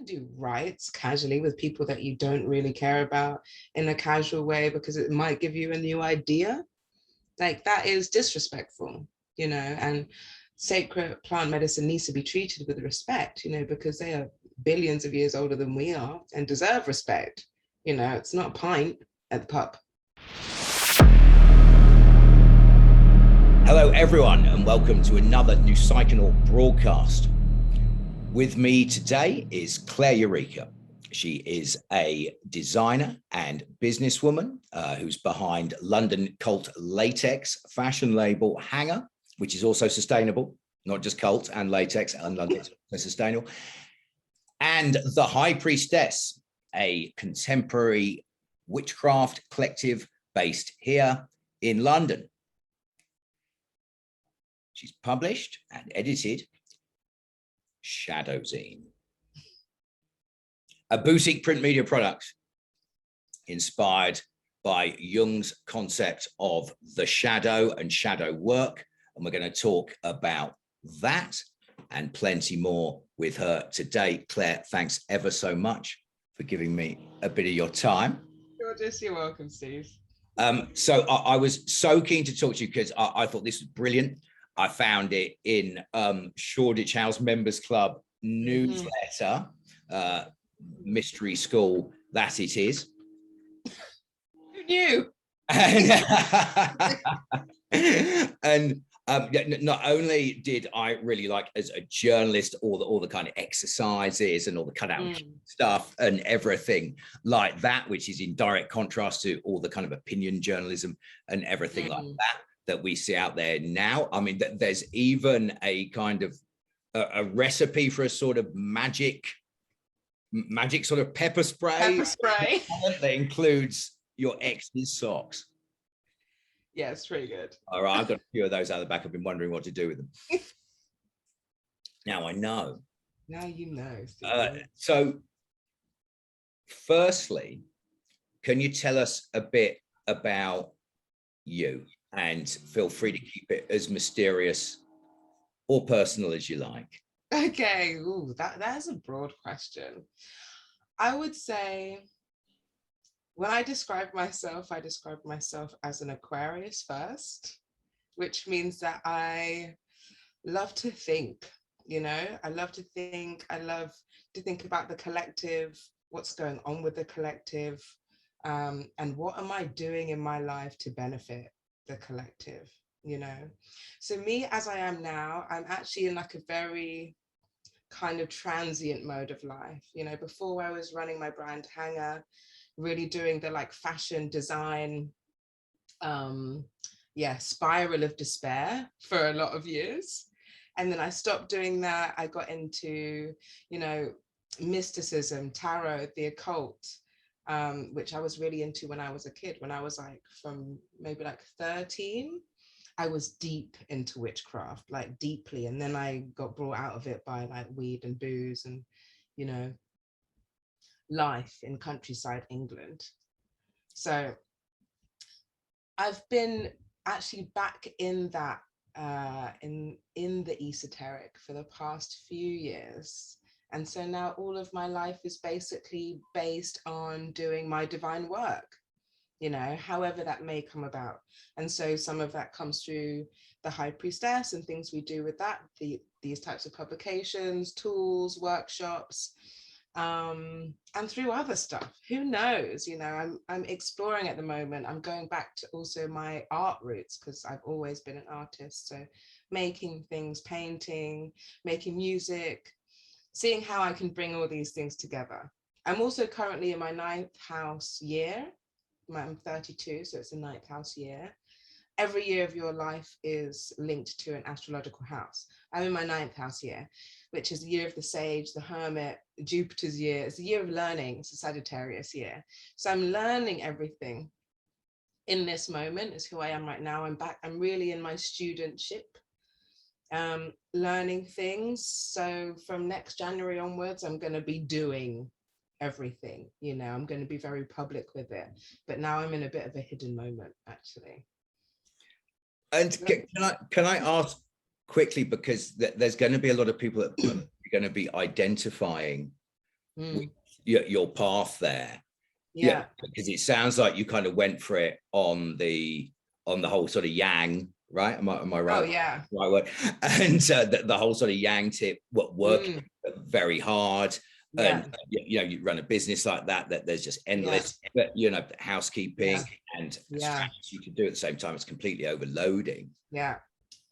to do rights casually with people that you don't really care about in a casual way because it might give you a new idea. Like that is disrespectful, you know, and sacred plant medicine needs to be treated with respect, you know, because they are billions of years older than we are and deserve respect. You know, it's not a pint at the pub. Hello, everyone, and welcome to another new Psychonaut broadcast. With me today is Claire Yurika. She is a designer and businesswoman who's behind London cult latex fashion label Hanger, which is also sustainable, not just cult and latex and London, it's sustainable. And the High Priestxss, a contemporary witchcraft collective based here in London. She's published and edited Shadow Zine, a boutique print media product inspired by Jung's concept of the shadow and shadow work. And we're going to talk about that and plenty more with her today. Claire, thanks ever so much for giving me a bit of your time. You're welcome, Steve. So I was so keen to talk to you because I thought this was brilliant. I found it in Shoreditch House Members Club newsletter, mystery school that it is. Who knew? And not only did I really like as a journalist all the kind of exercises and all the cutout stuff and everything like that, which is in direct contrast to all the kind of opinion journalism and everything like that we see out there now. I mean, there's even a kind of a recipe for a sort of magic sort of pepper spray that includes your ex's socks. Yeah, it's pretty good. All right, I've got a few of those out the back. I've been wondering what to do with them. Now I know. Now you know. So firstly, can you tell us a bit about you? And feel free to keep it as mysterious or personal as you like. Okay, ooh, that's a broad question. I would say when I describe myself as an Aquarius first, which means that I love to think, you know, I love to think about the collective, what's going on with the collective, and what am I doing in my life to benefit the collective, you know. So me as I am now, I'm actually in like a very kind of transient mode of life, you know. Before I was running my brand Hanger, really doing the like fashion design spiral of despair for a lot of years, and then I stopped doing that. I got into, you know, mysticism, tarot, the occult, which I was really into when I was a kid. When I was like from maybe like 13, I was deep into witchcraft, like deeply. And then I got brought out of it by like weed and booze and, you know, life in countryside England. So I've been actually back in that, in the esoteric for the past few years. And so now all of my life is basically based on doing my divine work, you know, however that may come about. And so some of that comes through the High Priestxss and things we do with that, these types of publications, tools, workshops, and through other stuff. Who knows, you know, I'm exploring at the moment. I'm going back to also my art roots because I've always been an artist. So making things, painting, making music, seeing how I can bring all these things together. I'm also currently in my 9th house year. I'm 32, so it's a 9th house year. Every year of your life is linked to an astrological house. I'm in my 9th house year, which is the year of the sage, the hermit, Jupiter's year. It's a year of learning. It's a Sagittarius year. So I'm learning everything in this moment is who I am right now. I'm back. I'm really in my studentship. Learning things. So from next January onwards, I'm going to be doing everything, you know. I'm going to be very public with it, but now I'm in a bit of a hidden moment actually. And can I ask quickly, because there's going to be a lot of people that are going to be identifying with your path there. Yeah. Because it sounds like you kind of went for it on the whole sort of yang, right? Am I right? Oh yeah. Right word. And the whole sort of yang tip, what working very hard. Yeah. And you run a business like that there's just endless, but housekeeping and strategy you can do at the same time. It's completely overloading. Yeah.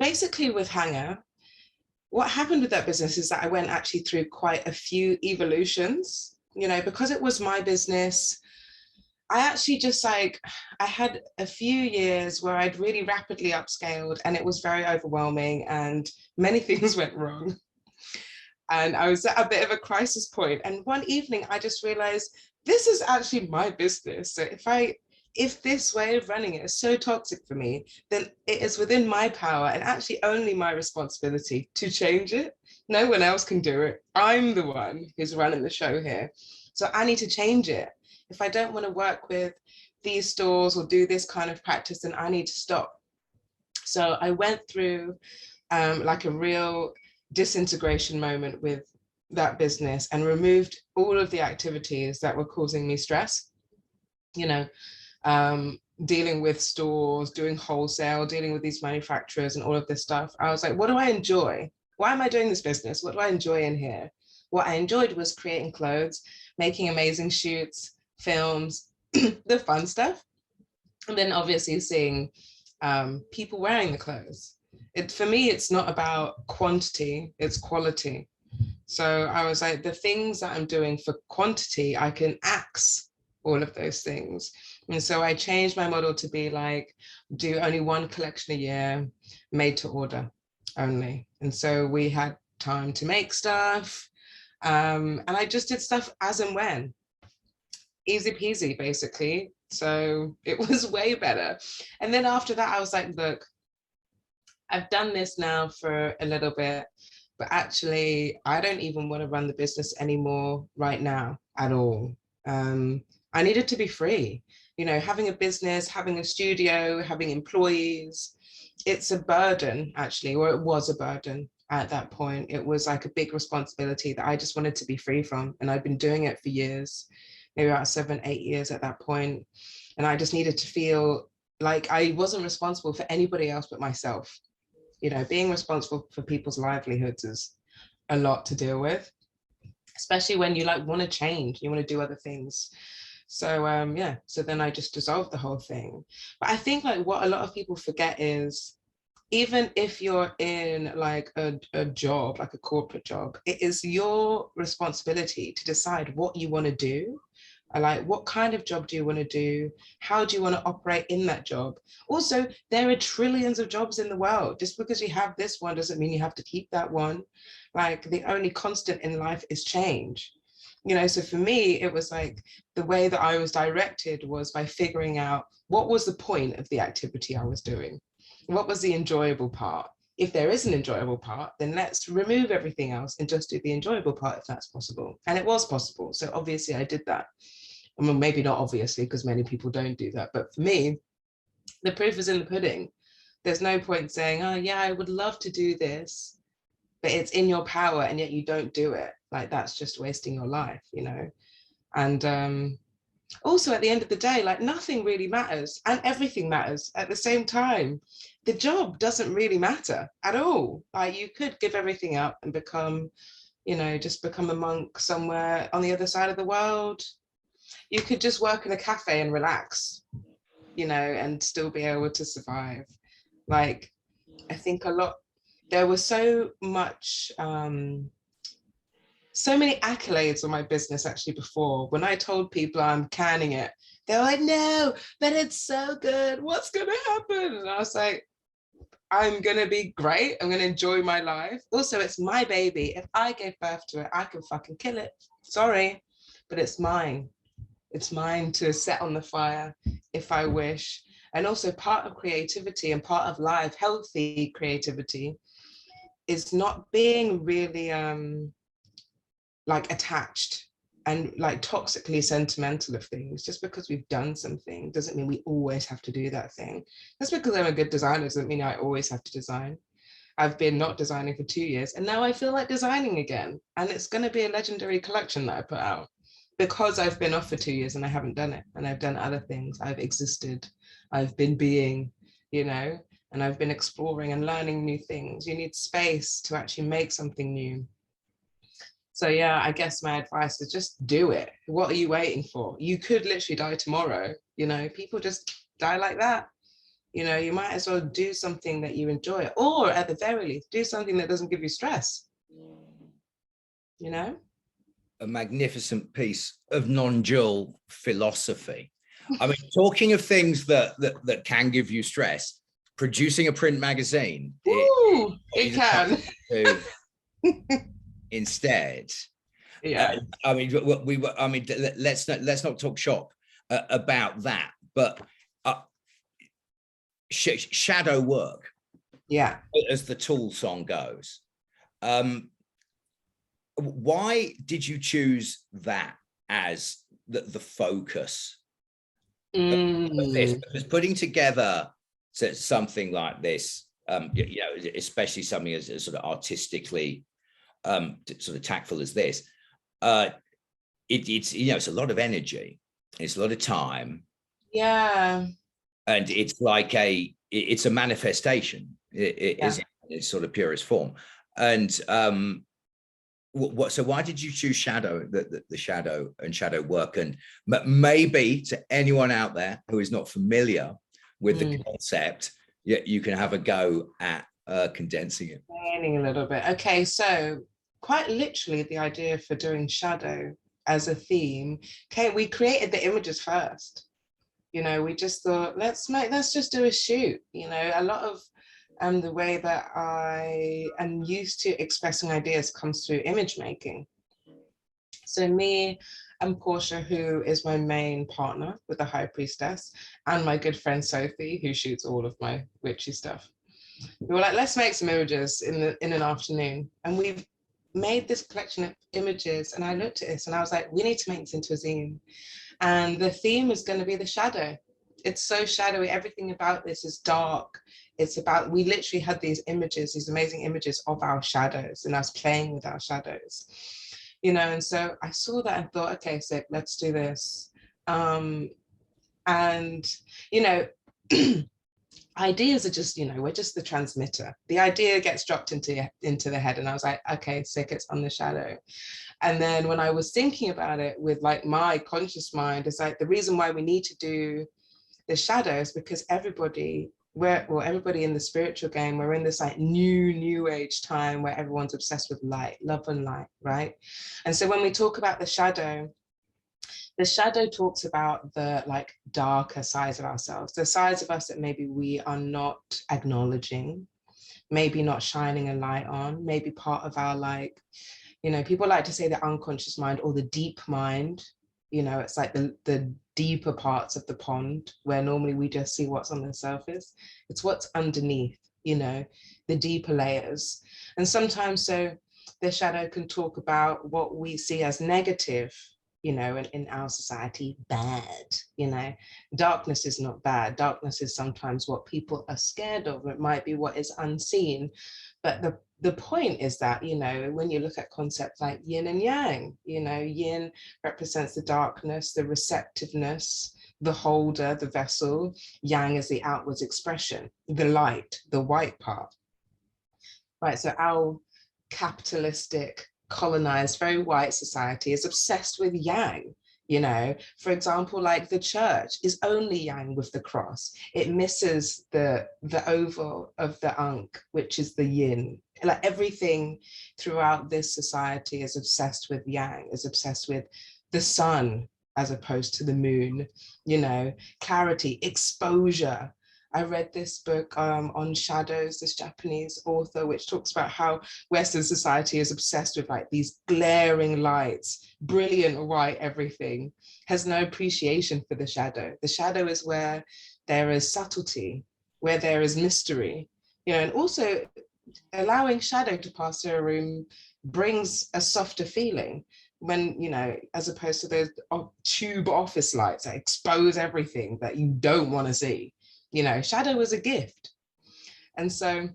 Basically with Hanger, what happened with that business is that I went actually through quite a few evolutions, because it was my business. I actually just I had a few years where I'd really rapidly upscaled and it was very overwhelming and many things went wrong. And I was at a bit of a crisis point. And one evening I just realized this is actually my business. So if this way of running it is so toxic for me, then it is within my power and actually only my responsibility to change it. No one else can do it. I'm the one who's running the show here. So I need to change it. If I don't want to work with these stores or do this kind of practice, then I need to stop. So I went through like a real disintegration moment with that business and removed all of the activities that were causing me stress, dealing with stores, doing wholesale, dealing with these manufacturers and all of this stuff. I was like, what do I enjoy? Why am I doing this business? What do I enjoy in here? What I enjoyed was creating clothes, making amazing shoots, films, the fun stuff. And then obviously seeing people wearing the clothes. For me, it's not about quantity, it's quality. So I was like, the things that I'm doing for quantity, I can axe all of those things. And so I changed my model to be like, do only one collection a year, made to order only. And so we had time to make stuff. And I just did stuff as and when. Easy peasy, basically. So it was way better. And then after that, I was like, look, I've done this now for a little bit, but actually, I don't even want to run the business anymore right now at all. I needed to be free. Having a business, having a studio, having employees, it's a burden, actually, or it was a burden at that point. It was like a big responsibility that I just wanted to be free from. And I'd been doing it for years, maybe about 7-8 years at that point. And I just needed to feel like I wasn't responsible for anybody else but myself. Being responsible for people's livelihoods is a lot to deal with, especially when you want to change, you want to do other things. So so then I just dissolved the whole thing. But I think what a lot of people forget is, even if you're in like a job, like a corporate job, it is your responsibility to decide what you want to do. Like, what kind of job do you want to do? How do you want to operate in that job? Also, there are trillions of jobs in the world. Just because you have this one doesn't mean you have to keep that one. Like, the only constant in life is change. So for me, it was like the way that I was directed was by figuring out what was the point of the activity I was doing. What was the enjoyable part? If there is an enjoyable part, then let's remove everything else and just do the enjoyable part if that's possible. And it was possible. So obviously I did that. I mean, maybe not obviously, because many people don't do that. But for me, the proof is in the pudding. There's no point saying, oh yeah, I would love to do this, but it's in your power and yet you don't do it. Like, that's just wasting your life, And also at the end of the day, like, nothing really matters and everything matters at the same time. The job doesn't really matter at all. Like, you could give everything up and become, just become a monk somewhere on the other side of the world. You could just work in a cafe and relax, and still be able to survive. Like, I think there was so much, so many accolades on my business actually before. When I told people I'm canning it, they were like, no, but it's so good. What's going to happen? And I was like, I'm going to be great. I'm going to enjoy my life. Also, it's my baby. If I gave birth to it, I can fucking kill it. Sorry, but it's mine. It's mine to set on the fire if I wish. And also, part of creativity and part of life, healthy creativity, is not being really like attached and like toxically sentimental of things. Just because we've done something doesn't mean we always have to do that thing. Just because I'm a good designer doesn't mean I always have to design. I've been not designing for 2 years, and now I feel like designing again. And it's going to be a legendary collection that I put out because I've been off for 2 years and I haven't done it. And I've done other things. I've existed. I've been being, you know, and I've been exploring and learning new things. You need space to actually make something new. So yeah, I guess my advice is just do it. What are you waiting for? You could literally die tomorrow. You know, people just die like that. You know, you might as well do something that you enjoy, or at the very least, do something that doesn't give you stress. You know? A magnificent piece of non-dual philosophy. I mean, talking of things that can give you stress, producing a print magazine. Ooh, it can. Instead, yeah. I mean, let's not talk shop about that, but shadow work. Yeah. As the Tool song goes. Why did you choose that as the focus of this? Because putting together something like this, you know, especially something as sort of artistically sort of tactful as this, it's, you know, it's a lot of energy, it's a lot of time. Yeah. And it's like it's a manifestation. It is in its sort of purest form. And so why did you choose shadow, the shadow and shadow work? And maybe to anyone out there who is not familiar with the concept, you can have a go at condensing it. Explaining a little bit. Okay, so quite literally the idea for doing shadow as a theme, okay, we created the images first. You know, we just thought, let's just do a shoot. You know, a lot of the way that I am used to expressing ideas comes through image making. So me and Portia, who is my main partner with the High Priestxss, and my good friend Sophie, who shoots all of my witchy stuff, we were like, let's make some images in an afternoon. And we've made this collection of images, and I looked at this and I was like, we need to make this into a zine. And the theme is going to be the shadow. It's so shadowy. Everything about this is dark. It's about, we literally had these images, these amazing images of our shadows and us playing with our shadows, you know. And so I saw that and thought, okay, so let's do this. And, you know, ideas are just, you know, we're just the transmitter. The idea gets dropped into the head. And I was like, okay, sick, it's on the shadow. And then when I was thinking about it with like my conscious mind, it's like the reason why we need to do the shadows, because everybody in the spiritual game, we're in this like new age time where everyone's obsessed with light, love and light, right? And so when we talk about the shadow talks about the like darker sides of ourselves, the sides of us that maybe we are not acknowledging, maybe not shining a light on, maybe part of our like, you know, people like to say the unconscious mind or the deep mind. You know, it's like the deeper parts of the pond where normally we just see what's on the surface. It's what's underneath, you know, the deeper layers. And sometimes so the shadow can talk about what we see as negative, you know, in our society, bad, you know. Darkness is not bad. Darkness is sometimes what people are scared of. It might be what is unseen. But the point is that, you know, when you look at concepts like yin and yang, you know, yin represents the darkness, the receptiveness, the holder, the vessel. Yang is the outwards expression, the light, the white part. Right, so our capitalistic, colonized, very white society is obsessed with yang. You know, for example, like the church is only yang with the cross. It misses the oval of the ankh, which is the yin. Like everything throughout this society is obsessed with yang, is obsessed with the sun as opposed to the moon, you know, clarity, exposure. I read this book on shadows, this Japanese author, which talks about how Western society is obsessed with like these glaring lights, brilliant white everything, has no appreciation for the shadow. The shadow is where there is subtlety, where there is mystery, you know, and also allowing shadow to pass through a room brings a softer feeling when, you know, as opposed to those tube office lights that expose everything that you don't want to see. You know, shadow is a gift. And so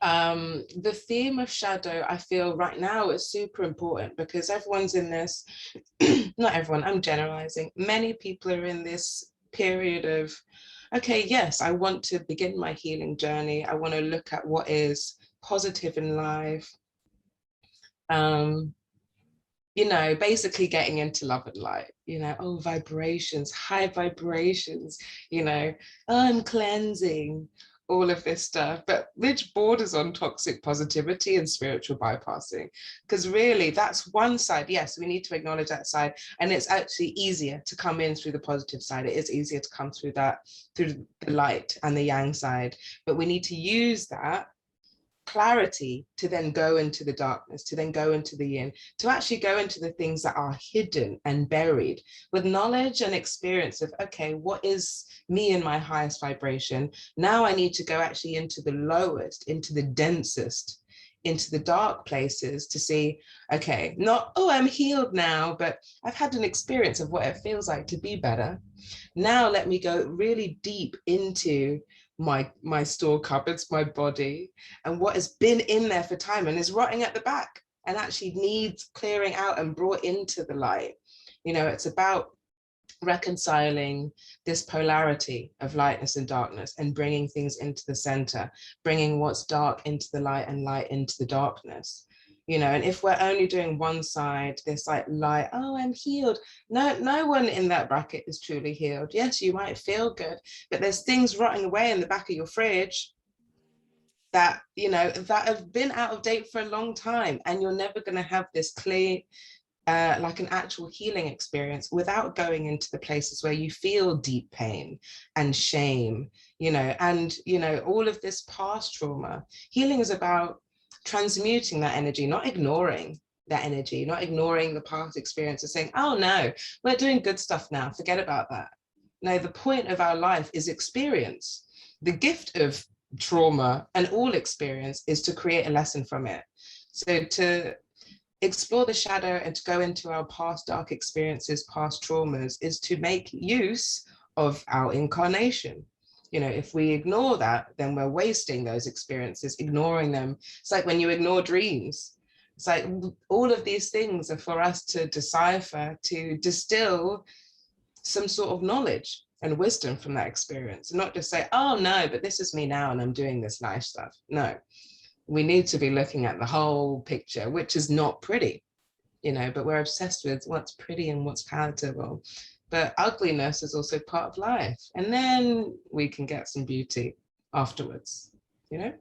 The theme of shadow, I feel right now is super important because everyone's in this, not everyone, I'm generalizing. Many people are in this period of, okay, yes, I want to begin my healing journey. I want to look at what is positive in life. You know, basically getting into love and light, you know, oh, vibrations, high vibrations, you know, oh, I'm cleansing, all of this stuff, but which borders on toxic positivity and spiritual bypassing. Because really, that's one side. Yes, we need to acknowledge that side. And it's actually easier to come in through the positive side. It is easier to come through that, through the light and the yang side. But we need to use that clarity to then go into the darkness, to then go into the yin, to actually go into the things that are hidden and buried with knowledge and experience of, okay, what is me in my highest vibration? Now I need to go actually into the lowest, into the densest, into the dark places to see, okay, not, oh, I'm healed now, but I've had an experience of what it feels like to be better. Now let me go really deep into my store cupboards, my body, and what has been in there for time and is rotting at the back and actually needs clearing out and brought into the light. You know, it's about reconciling this polarity of lightness and darkness and bringing things into the center, bringing what's dark into the light and light into the darkness. You know, and if we're only doing one side, this like light, oh, I'm healed. No one in that bracket is truly healed. Yes, you might feel good, but there's things rotting away in the back of your fridge that, you know, that have been out of date for a long time, and you're never going to have this clear, like an actual healing experience without going into the places where you feel deep pain and shame, you know, and, you know, all of this past trauma. Healing is about transmuting that energy, not ignoring that energy, not ignoring the past experience and saying, oh no, we're doing good stuff now, forget about that. No, the point of our life is experience. The gift of trauma and all experience is to create a lesson from it. So to explore the shadow and to go into our past dark experiences, past traumas, is to make use of our incarnation. You know, if we ignore that, then we're wasting those experiences, ignoring them. It's like when you ignore dreams. It's like all of these things are for us to decipher, to distill some sort of knowledge and wisdom from that experience, and not just say, oh no, but this is me now and I'm doing this nice stuff. No, we need to be looking at the whole picture, which is not pretty, you know, but we're obsessed with what's pretty and what's palatable. But ugliness is also part of life. And then we can get some beauty afterwards, you know?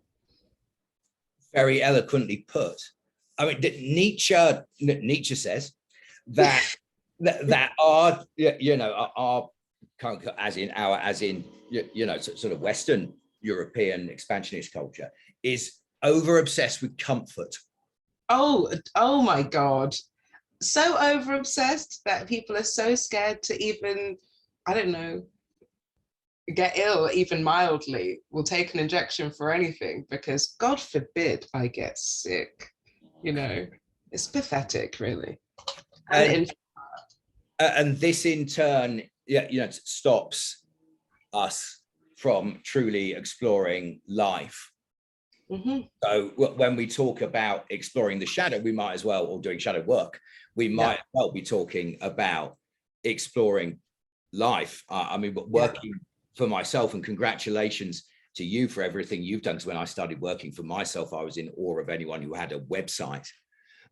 Very eloquently put. I mean, Nietzsche says that that our, you know, our as in you know, sort of Western European expansionist culture is over obsessed with comfort. Oh my God. So over obsessed that people are so scared to even, I don't know, get ill even mildly, will take an injection for anything because God forbid I get sick. You know, it's pathetic, really. And this in turn, you know, stops us from truly exploring life. Mm-hmm. So when we talk about exploring the shadow, we might as well, or doing shadow work, we might well be talking about exploring life. I mean, working for myself, and congratulations to you for everything you've done. Because when I started working for myself, I was in awe of anyone who had a website.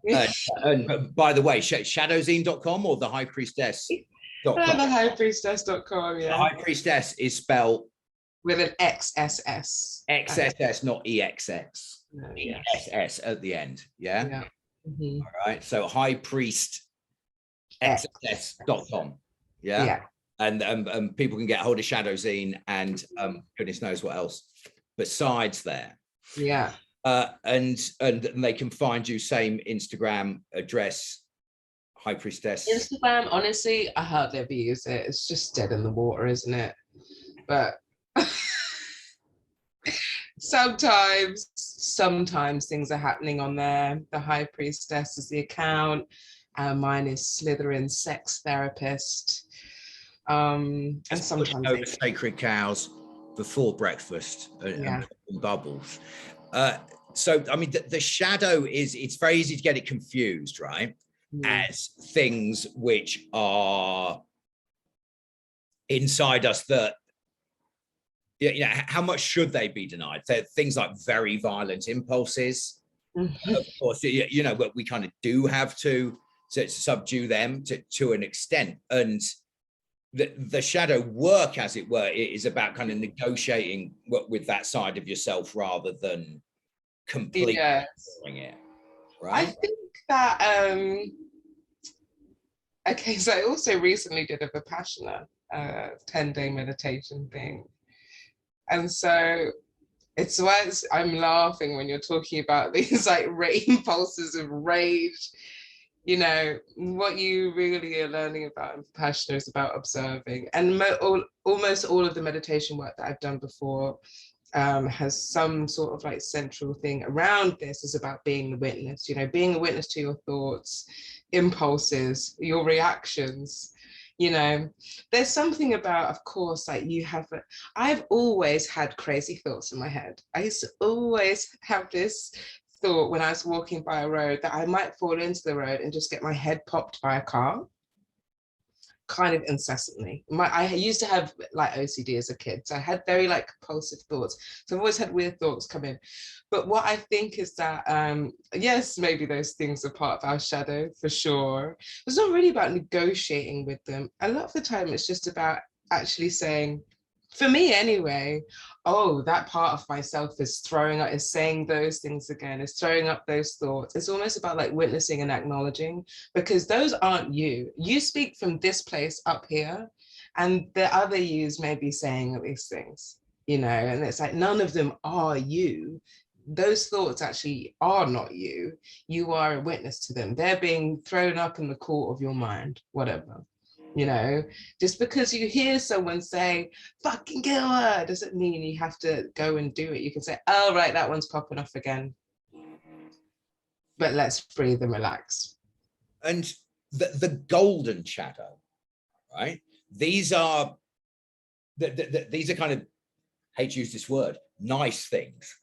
And by the way, shadowzine.com or the High Priestxss.com? The High Priestxss.com, yeah. The High Priestxss is spelled with an XSS. XSS, not EXX. No, yeah. ESS at the end. Yeah. Yeah. Mm-hmm. All right. So High Priestxss.com. Yeah. Yeah. And people can get hold of Shadow Zine and goodness knows what else besides there. Yeah. And they can find you, same Instagram address, High Priestxss. Instagram, honestly, I hardly ever use it. It's just dead in the water, isn't it? But sometimes things are happening on there. The High Priestxss is the account. Mine is Slytherin Sex Therapist. And sometimes sacred cows before breakfast and bubbles. so I mean, the shadow it's very easy to get it confused, right? As things which are inside us that, you know, how much should they be denied? Things like very violent impulses. Of course, you know, but we kind of do have to subdue them to an extent. And the shadow work, as it were, is about kind of negotiating with that side of yourself rather than completely ignoring it, right? I think that, okay, so I also recently did a Vipassana 10-day meditation thing. And so it's why I'm laughing when you're talking about these like impulses of rage. You know, what you really are learning about in Vipassana is about observing. And almost all of the meditation work that I've done before has some sort of like central thing around this, is about being the witness, you know, being a witness to your thoughts, impulses, your reactions. You know, there's something about, of course, like I've always had crazy thoughts in my head. I used to always have this thought when I was walking by a road that I might fall into the road and just get my head popped by a car, kind of incessantly. I used to have like OCD as a kid, so I had very like compulsive thoughts. So I've always had weird thoughts come in. But what I think is that, yes, maybe those things are part of our shadow for sure. It's not really about negotiating with them. A lot of the time it's just about actually saying, for me anyway, oh, that part of myself is saying those things again, is throwing up those thoughts. It's almost about like witnessing and acknowledging, because those aren't you. You speak from this place up here, and the other yous may be saying these things, you know, and it's like none of them are you. Those thoughts actually are not you. You are a witness to them. They're being thrown up in the court of your mind, whatever. You know, just because you hear someone say, fucking kill her, doesn't mean you have to go and do it. You can say, oh, right, that one's popping off again. But let's breathe and relax. And the golden shadow, right? These are kind of, hate to use this word, nice things,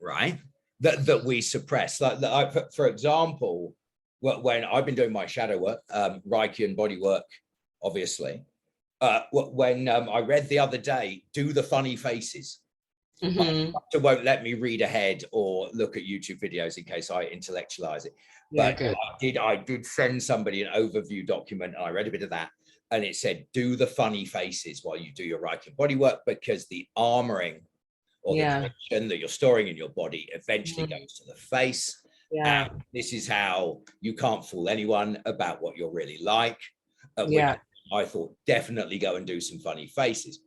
right? That we suppress. Like for example, when I've been doing my shadow work, Reiki and body work, obviously, when I read the other day, do the funny faces. My doctor won't let me read ahead or look at YouTube videos in case I intellectualize it. Yeah, but good. I did send somebody an overview document, and I read a bit of that, and it said do the funny faces while you do your Reiki body work, because the armoring or the tension that you're storing in your body eventually goes to the face. And this is how you can't fool anyone about what you're really like. I thought, definitely go and do some funny faces.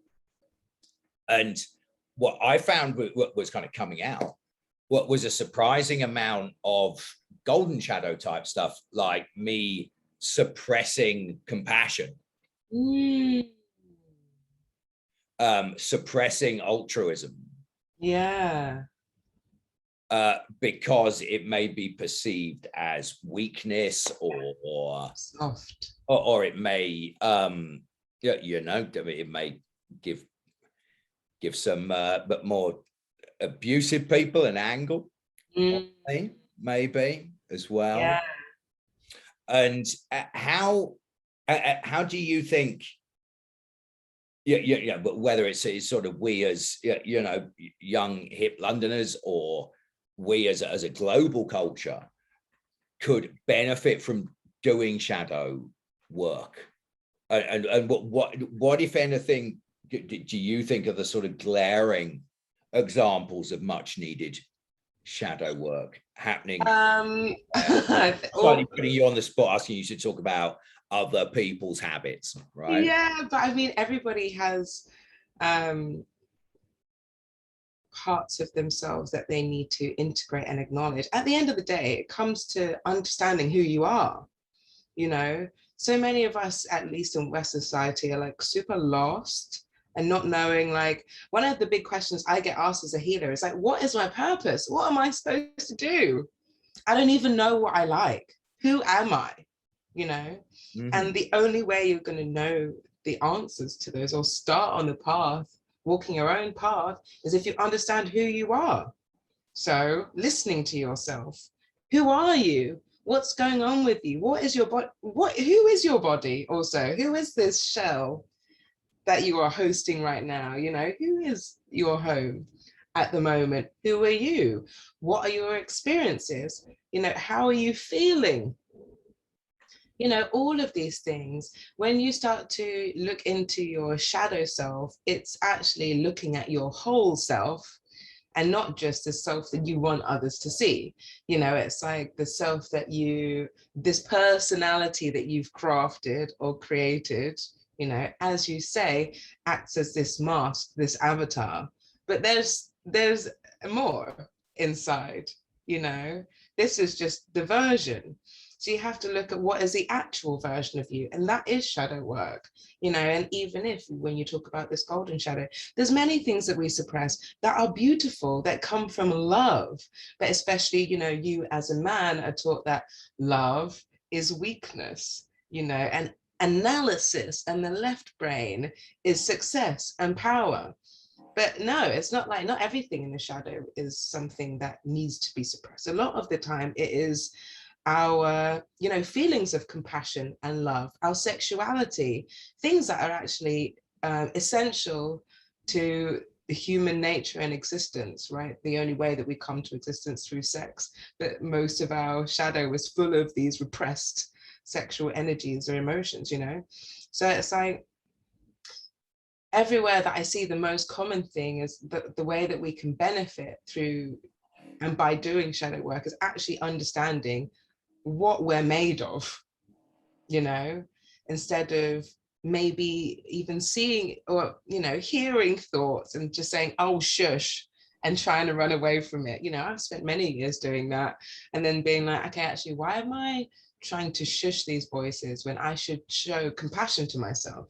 And what I found was kind of coming out, what was a surprising amount of golden shadow type stuff, like me suppressing compassion, suppressing altruism. Because it may be perceived as weakness or soft, or it may you know, it may give some but more abusive people an angle, maybe as well. And how do you think, but whether it's sort of we as, you know, young hip Londoners, or we as a global culture, could benefit from doing shadow work? And what if anything do you think are the sort of glaring examples of much needed shadow work happening? Slightly putting you on the spot, asking you to talk about other people's habits, right? Yeah, but I mean, everybody has parts of themselves that they need to integrate and acknowledge. At the end of the day, it comes to understanding who you are. You know, so many of us, at least in Western society, are like super lost and not knowing. Like, one of the big questions I get asked as a healer is like, what is my purpose? What am I supposed to do? I don't even know what I like. Who am I? You know, and the only way you're going to know the answers to those, or start on the path, walking your own path, is if you understand who you are. So listening to yourself. Who are you? What's going on with you? What is your body? Who is your body also? Who is this shell that you are hosting right now? You know, who is your home at the moment? Who are you? What are your experiences? You know, how are you feeling? You know, all of these things, when you start to look into your shadow self, it's actually looking at your whole self and not just the self that you want others to see. You know, it's like the self that this personality that you've crafted or created, you know, as you say, acts as this mask, this avatar. But there's more inside, you know. This is just the version. So you have to look at what is the actual version of you, and that is shadow work, you know. And even if, when you talk about this golden shadow, there's many things that we suppress that are beautiful, that come from love. But especially, you know, you as a man are taught that love is weakness, you know, and analysis and the left brain is success and power. But no, it's not like, not everything in the shadow is something that needs to be suppressed. A lot of the time it is our, you know, feelings of compassion and love, our sexuality, things that are actually essential to the human nature and existence, right? The only way that we come to existence through sex. But most of our shadow is full of these repressed sexual energies or emotions, you know? So it's like, everywhere that I see, the most common thing is the way that we can benefit through and by doing shadow work is actually understanding what we're made of, you know, instead of maybe even seeing or, you know, hearing thoughts and just saying, oh, shush, and trying to run away from it. You know, I've spent many years doing that, and then being like, okay, actually, why am I trying to shush these voices when I should show compassion to myself?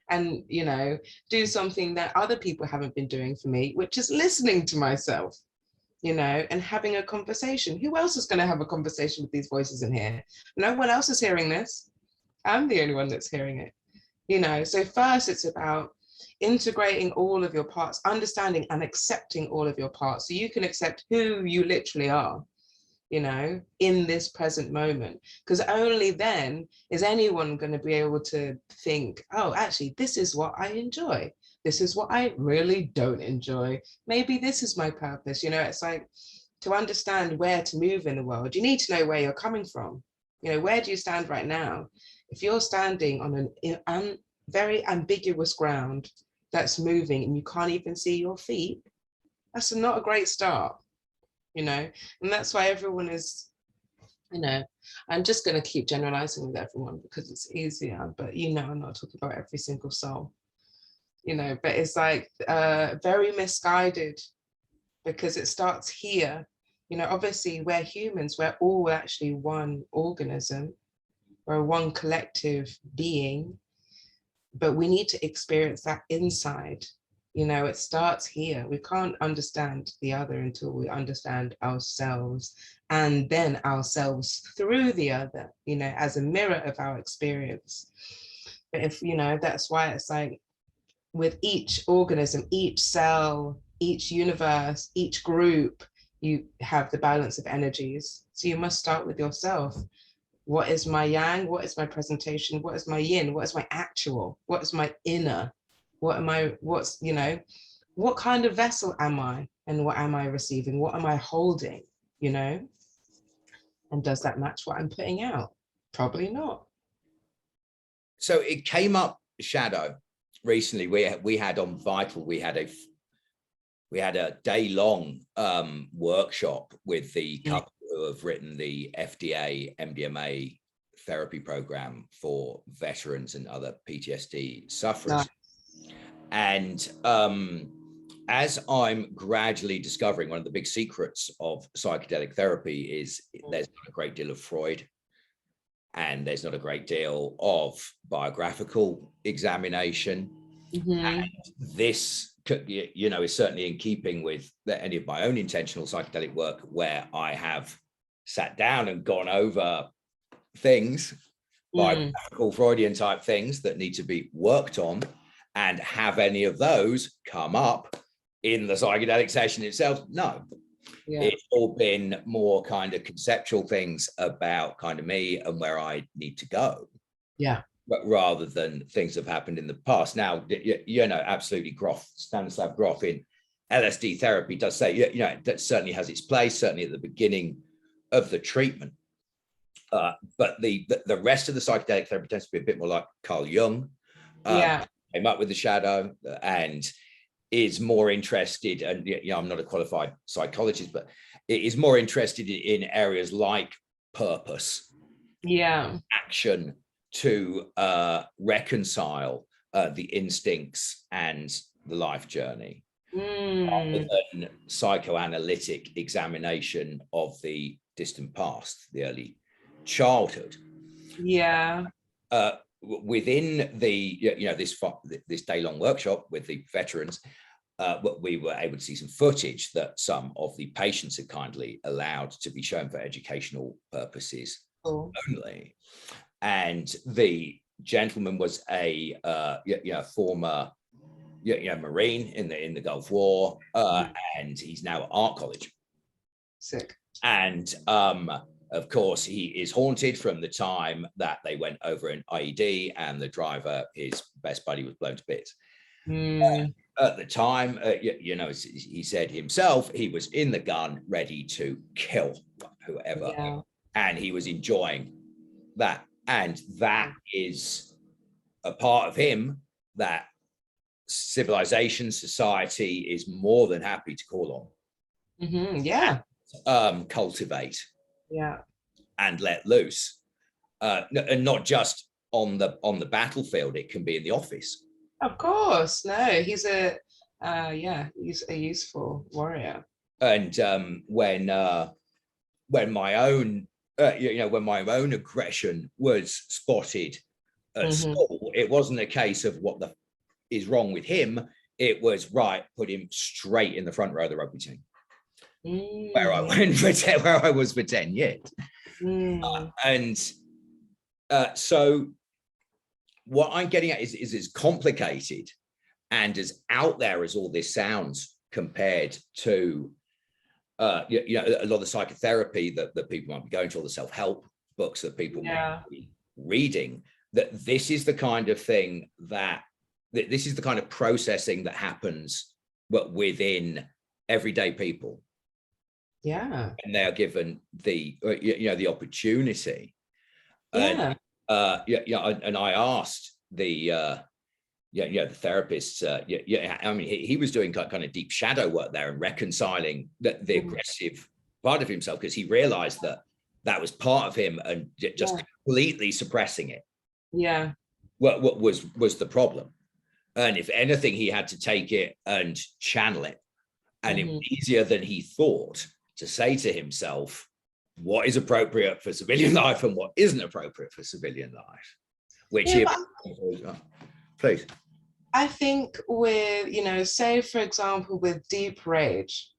And, you know, do something that other people haven't been doing for me, which is listening to myself, you know, and having a conversation. Who else is going to have a conversation with these voices in here? No one else is hearing this. I'm the only one that's hearing it, you know. So first it's about integrating all of your parts, understanding and accepting all of your parts, so you can accept who you literally are, you know, in this present moment. Because only then is anyone going to be able to think, oh, actually, this is what I enjoy. This is what I really don't enjoy. Maybe this is my purpose. You know, it's like, to understand where to move in the world, you need to know where you're coming from. You know, where do you stand right now? If you're standing on an very ambiguous ground that's moving and you can't even see your feet, that's not a great start, you know. And that's why everyone is, you know, I'm just going to keep generalizing with everyone because it's easier, but, you know, I'm not talking about every single soul, you know, but it's like very misguided, because it starts here. You know, obviously we're humans, we're all actually one organism, we're one collective being, but we need to experience that inside. You know, it starts here. We can't understand the other until we understand ourselves, and then ourselves through the other, you know, as a mirror of our experience. But if, you know, that's why it's like, with each organism, each cell, each universe, each group, you have the balance of energies. So you must start with yourself. What is my yang? What is my presentation? What is my yin? What is my actual? What is my inner? What am I, what's, you know, what kind of vessel am I? And what am I receiving? What am I holding, you know? And does that match what I'm putting out? Probably not. So it came up, Shadow, recently. We had on Vital, we had a day-long workshop with the couple who have written the FDA MDMA therapy program for veterans and other PTSD sufferers. And as I'm gradually discovering, one of the big secrets of psychedelic therapy is there's not a great deal of Freud, and there's not a great deal of biographical examination. And this, you know, is certainly in keeping with any of my own intentional psychedelic work, where I have sat down and gone over things, biographical Freudian type things that need to be worked on, and have any of those come up in the psychedelic session itself? No. Yeah. It's all been more kind of conceptual things about kind of me and where I need to go. Yeah. But rather than things that have happened in the past. Now, you know, absolutely Stanislav Grof in LSD therapy does say, you know, that certainly has its place, certainly at the beginning of the treatment. But the rest of the psychedelic therapy tends to be a bit more like Carl Jung. Came up with the shadow and is more interested, and you know, I'm not a qualified psychologist, but it is more interested in areas like purpose, action, to reconcile the instincts and the life journey, rather than psychoanalytic examination of the distant past, the early childhood. Within the, you know, this day-long workshop with the veterans, we were able to see some footage that some of the patients had kindly allowed to be shown for educational purposes only. And the gentleman was a former Marine in the Gulf War, and he's now at art college. Sick. And of course, he is haunted from the time that they went over an IED and the driver, his best buddy, was blown to bits. At the time, you know, he said himself, he was in the gun, ready to kill whoever, and he was enjoying that. And that is a part of him that civilization, society is more than happy to call on. Cultivate. And let loose. And not just on the battlefield, it can be in the office. Of course. No, he's a useful warrior. And when my own when my own aggression was spotted at school, it wasn't a case of what is wrong with him. It was, right, put him straight in the front row of the rugby team, where I was for 10 years. So what I'm getting at is as complicated and as out there as all this sounds compared to a lot of the psychotherapy that people might be going to, all the self-help books that people might be reading, that this is the kind of thing this is the kind of processing that happens within everyday people. And they are given the opportunity. And I asked the the therapist, I mean, he was doing kind of deep shadow work there and reconciling the aggressive part of himself, because he realized that was part of him, and just completely suppressing it what was the problem. And if anything, he had to take it and channel it, and it was easier than he thought to say to himself what is appropriate for civilian life and what isn't appropriate for civilian life, which please. I think with, say, for example, with deep rage,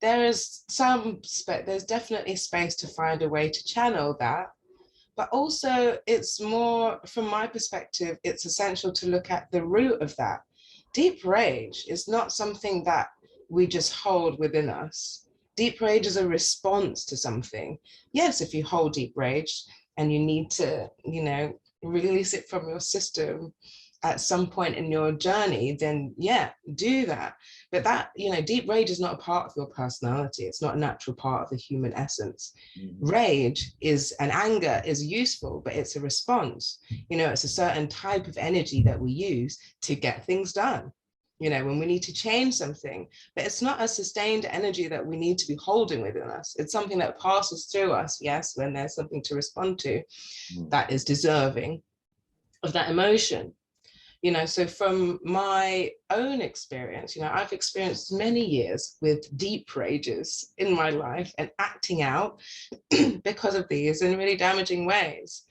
there's definitely space to find a way to channel that. But also, it's more, from my perspective, it's essential to look at the root of that. Deep rage is not something that we just hold within us. Deep rage is a response to something. Yes, if you hold deep rage and you need to, release it from your system at some point in your journey, then do that. But that, deep rage is not a part of your personality. It's not a natural part of the human essence. Rage and anger is useful, but it's a response. It's a certain type of energy that we use to get things done, when we need to change something. But it's not a sustained energy that we need to be holding within us. It's something that passes through us, yes, when there's something to respond to that is deserving of that emotion. So from my own experience, I've experienced many years with deep rages in my life and acting out because of these in really damaging ways.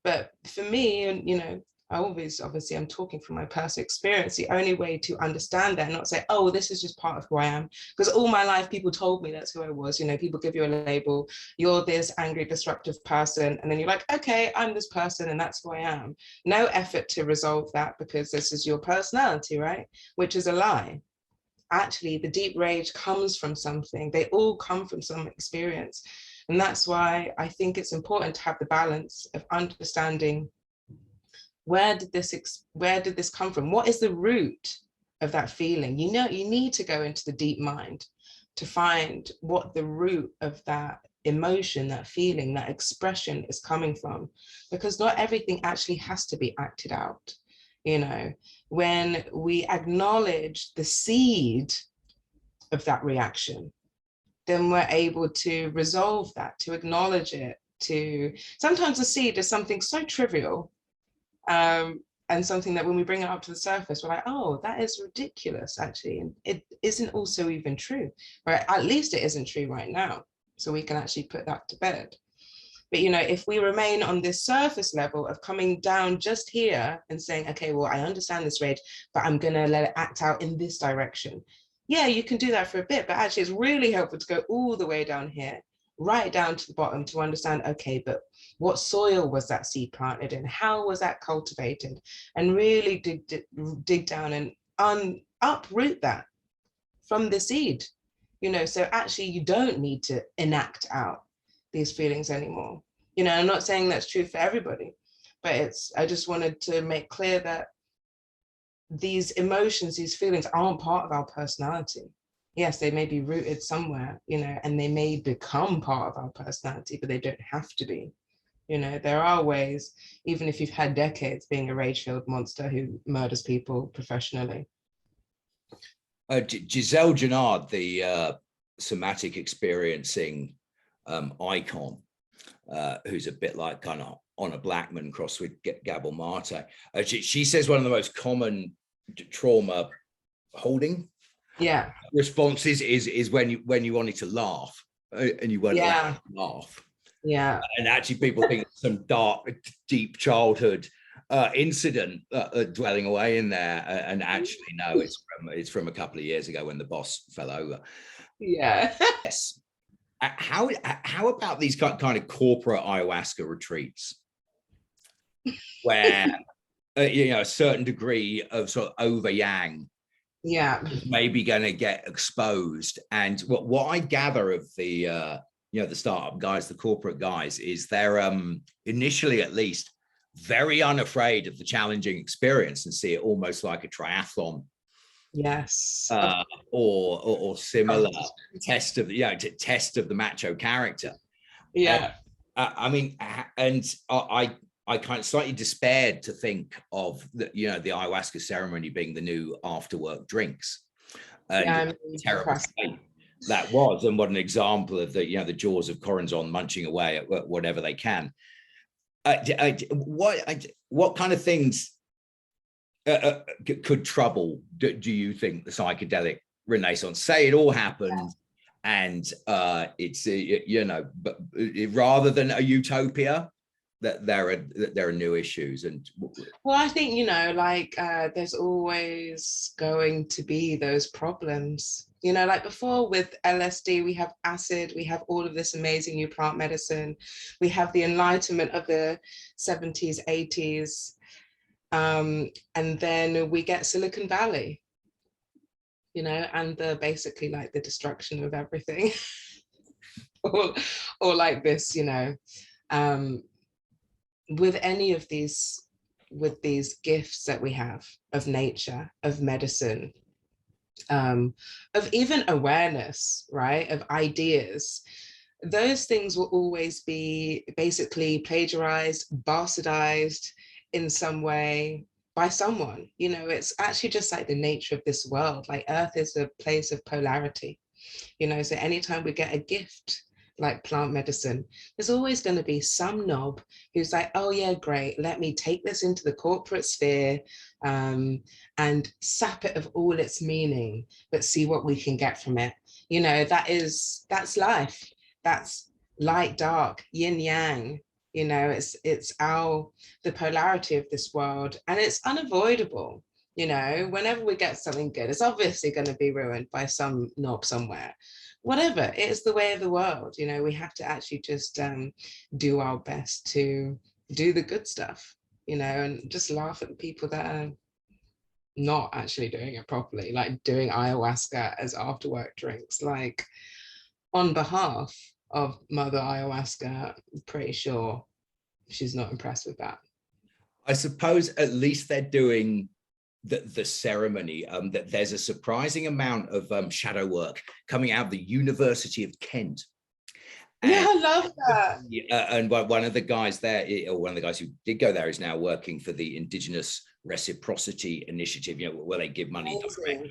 But for me, and obviously I'm talking from my personal experience, the only way to understand that and not say, oh, this is just part of who I am, because all my life people told me that's who I was. People give you a label, you're this angry, disruptive person, and then you're like, okay, I'm this person and that's who I am. No effort to resolve that, because this is your personality, right? Which is a lie. actually the deep rage comes from something. They all come from some experience. And that's why I think it's important to have the balance of understanding, where did this come from? What is the root of that feeling? You know, you need to go into the deep mind to find what the root of that emotion, that feeling, that expression is coming from, because not everything actually has to be acted out. You know, when we acknowledge the seed of that reaction, then we're able to resolve that, to acknowledge it, to, sometimes the seed is something so trivial, and something that when we bring it up to the surface, we're like, oh, that is ridiculous, actually. And it isn't also even true, right? At least it isn't true right now. So we can actually put that to bed. But, you know, if we remain on this surface level of coming down just here and saying, okay, well, I understand this rage, but I'm going to let it act out in this direction. Yeah, you can do that for a bit, but actually it's really helpful to go all the way down here, right down to the bottom, to understand, okay, but what soil was that seed planted in? How was that cultivated? And really dig down and uproot that from the seed, you know, so actually you don't need to enact out these feelings anymore. You know, I'm not saying that's true for everybody, but I just wanted to make clear that these emotions, these feelings aren't part of our personality. Yes, they may be rooted somewhere, you know, and they may become part of our personality, but they don't have to be. You know, there are ways, even if you've had decades being a rage-filled monster who murders people professionally. Giselle Gennard, the somatic experiencing icon, who's a bit like kind of Honor Blackman crossed with Gabor Mate. She says one of the most common trauma holding responses is when you wanted to laugh and you weren't allowed to laugh. Yeah. And actually people think some dark, deep childhood incident dwelling away in there, and actually no, it's from a couple of years ago when the boss fell over. Yeah. Yes. How about these kind of corporate ayahuasca retreats where you know, a certain degree of sort of over yang is maybe going to get exposed? And what I gather of the you know, the startup guys, the corporate guys, is they're initially at least very unafraid of the challenging experience and see it almost like a triathlon. Yes. Or similar test of the test of the macho character. Yeah. I mean, and I kind of slightly despaired to think of the, you know, the ayahuasca ceremony being the new after work drinks, and terrible state that was, and what an example of the, you know, the jaws of Corazon munching away at whatever they can. What kind of things could trouble, do you think, the psychedelic renaissance? Say it all happened and it's you know, but rather than a utopia, that there are new issues. And well, I think, you know, like there's always going to be those problems, you know, like before with LSD, we have acid, we have all of this amazing new plant medicine, we have the enlightenment of the 70s, 80s, and then we get Silicon Valley, you know, and basically like the destruction of everything, or like this, you know, with any of these, with these gifts that we have of nature, of medicine, of even awareness, right, of ideas, those things will always be basically plagiarized, bastardized in some way by someone. You know, it's actually just like the nature of this world. Like Earth is a place of polarity, you know, so anytime we get a gift like plant medicine, there's always going to be some knob who's like, oh yeah, great, let me take this into the corporate sphere and sap it of all its meaning, but see what we can get from it. You know, that's life. That's light, dark, yin yang. You know, it's the polarity of this world, and it's unavoidable. You know, whenever we get something good, it's obviously going to be ruined by some knob somewhere. Whatever, it is the way of the world. You know, we have to actually just do our best to do the good stuff, you know, and just laugh at the people that not actually doing it properly, like doing ayahuasca as after work drinks, like on behalf of Mother Ayahuasca. I'm pretty sure she's not impressed with that. I suppose at least they're doing the ceremony. That there's a surprising amount of shadow work coming out of the University of Kent. Yeah, I love that. And one of the guys there, or one of the guys who did go there, is now working for the Indigenous Reciprocity Initiative, you know, where they give money directly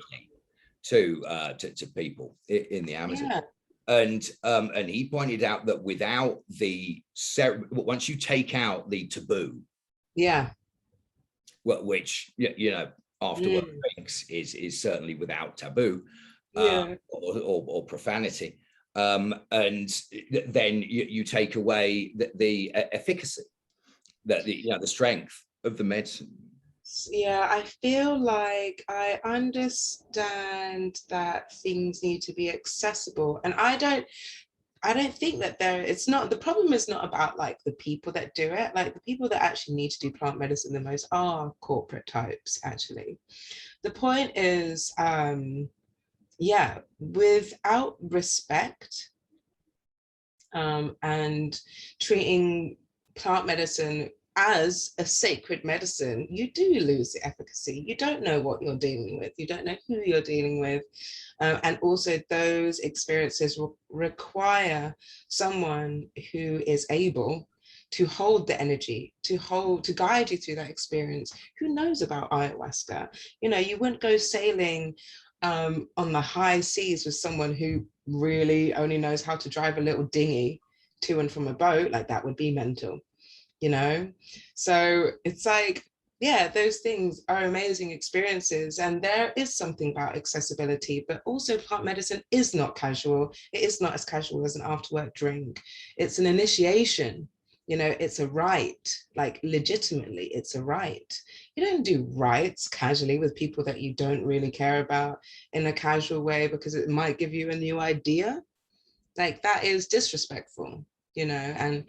to people in the Amazon. Yeah. And he pointed out that without the once you take out the taboo, yeah, which you know after work drinks is certainly without taboo, or profanity. And then you take away the efficacy, the strength of the medicine. Yeah, I feel like I understand that things need to be accessible, and I don't think that it's not, the problem is not about like the people that do it. Like the people that actually need to do plant medicine the most are corporate types, actually. The point is, yeah, without respect and treating plant medicine as a sacred medicine, you do lose the efficacy. You don't know what you're dealing with. You don't know who you're dealing with. And also those experiences will require someone who is able to hold the energy, to guide you through that experience. Who knows about ayahuasca? You know, you wouldn't go sailing on the high seas with someone who really only knows how to drive a little dinghy to and from a boat. Like, that would be mental, you know? So it's like, yeah, those things are amazing experiences, and there is something about accessibility, but also plant medicine is not casual. It is not as casual as an after work drink. It's an initiation, you know, it's a rite, like legitimately it's a rite. You don't do rites casually with people that you don't really care about in a casual way because it might give you a new idea. Like, that is disrespectful, you know, and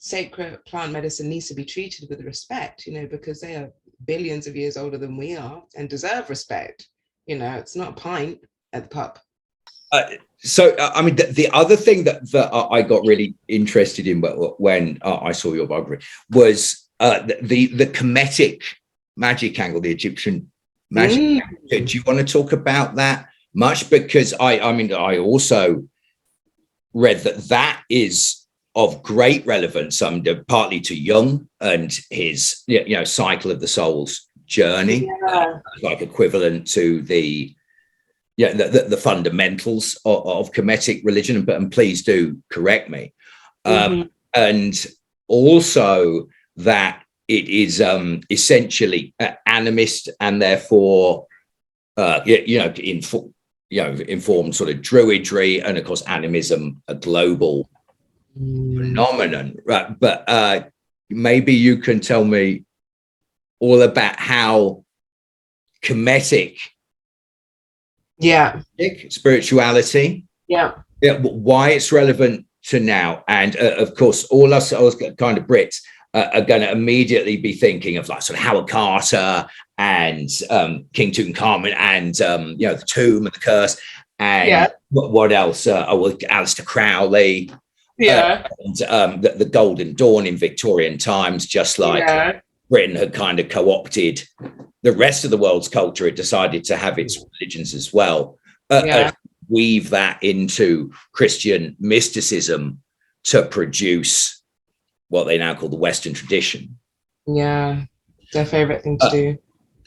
sacred plant medicine needs to be treated with respect, you know, because they are billions of years older than we are and deserve respect. You know, it's not a pint at the pub. So, I mean, the other thing that I got really interested in when I saw your biography was the Kemetic magic angle, the Egyptian magic. Do you want to talk about that much? Because I mean, I also read that is of great relevance, partly to Jung and his cycle of the soul's journey, like equivalent to the fundamentals of Kemetic religion. And please do correct me. And also that it is essentially animist and therefore informed sort of druidry, and of course animism a global phenomenon, right? But maybe you can tell me all about how Kemetic spirituality, why it's relevant to now, and of course all us kind of Brits are going to immediately be thinking of like sort of Howard Carter and King Tutankhamun and the tomb and the curse and what else? Aleister Crowley. And the Golden Dawn in Victorian times, just like Britain had kind of co-opted the rest of the world's culture, it decided to have its religions as well. Weave that into Christian mysticism to produce what they now call the Western tradition. Yeah, their favorite thing to do.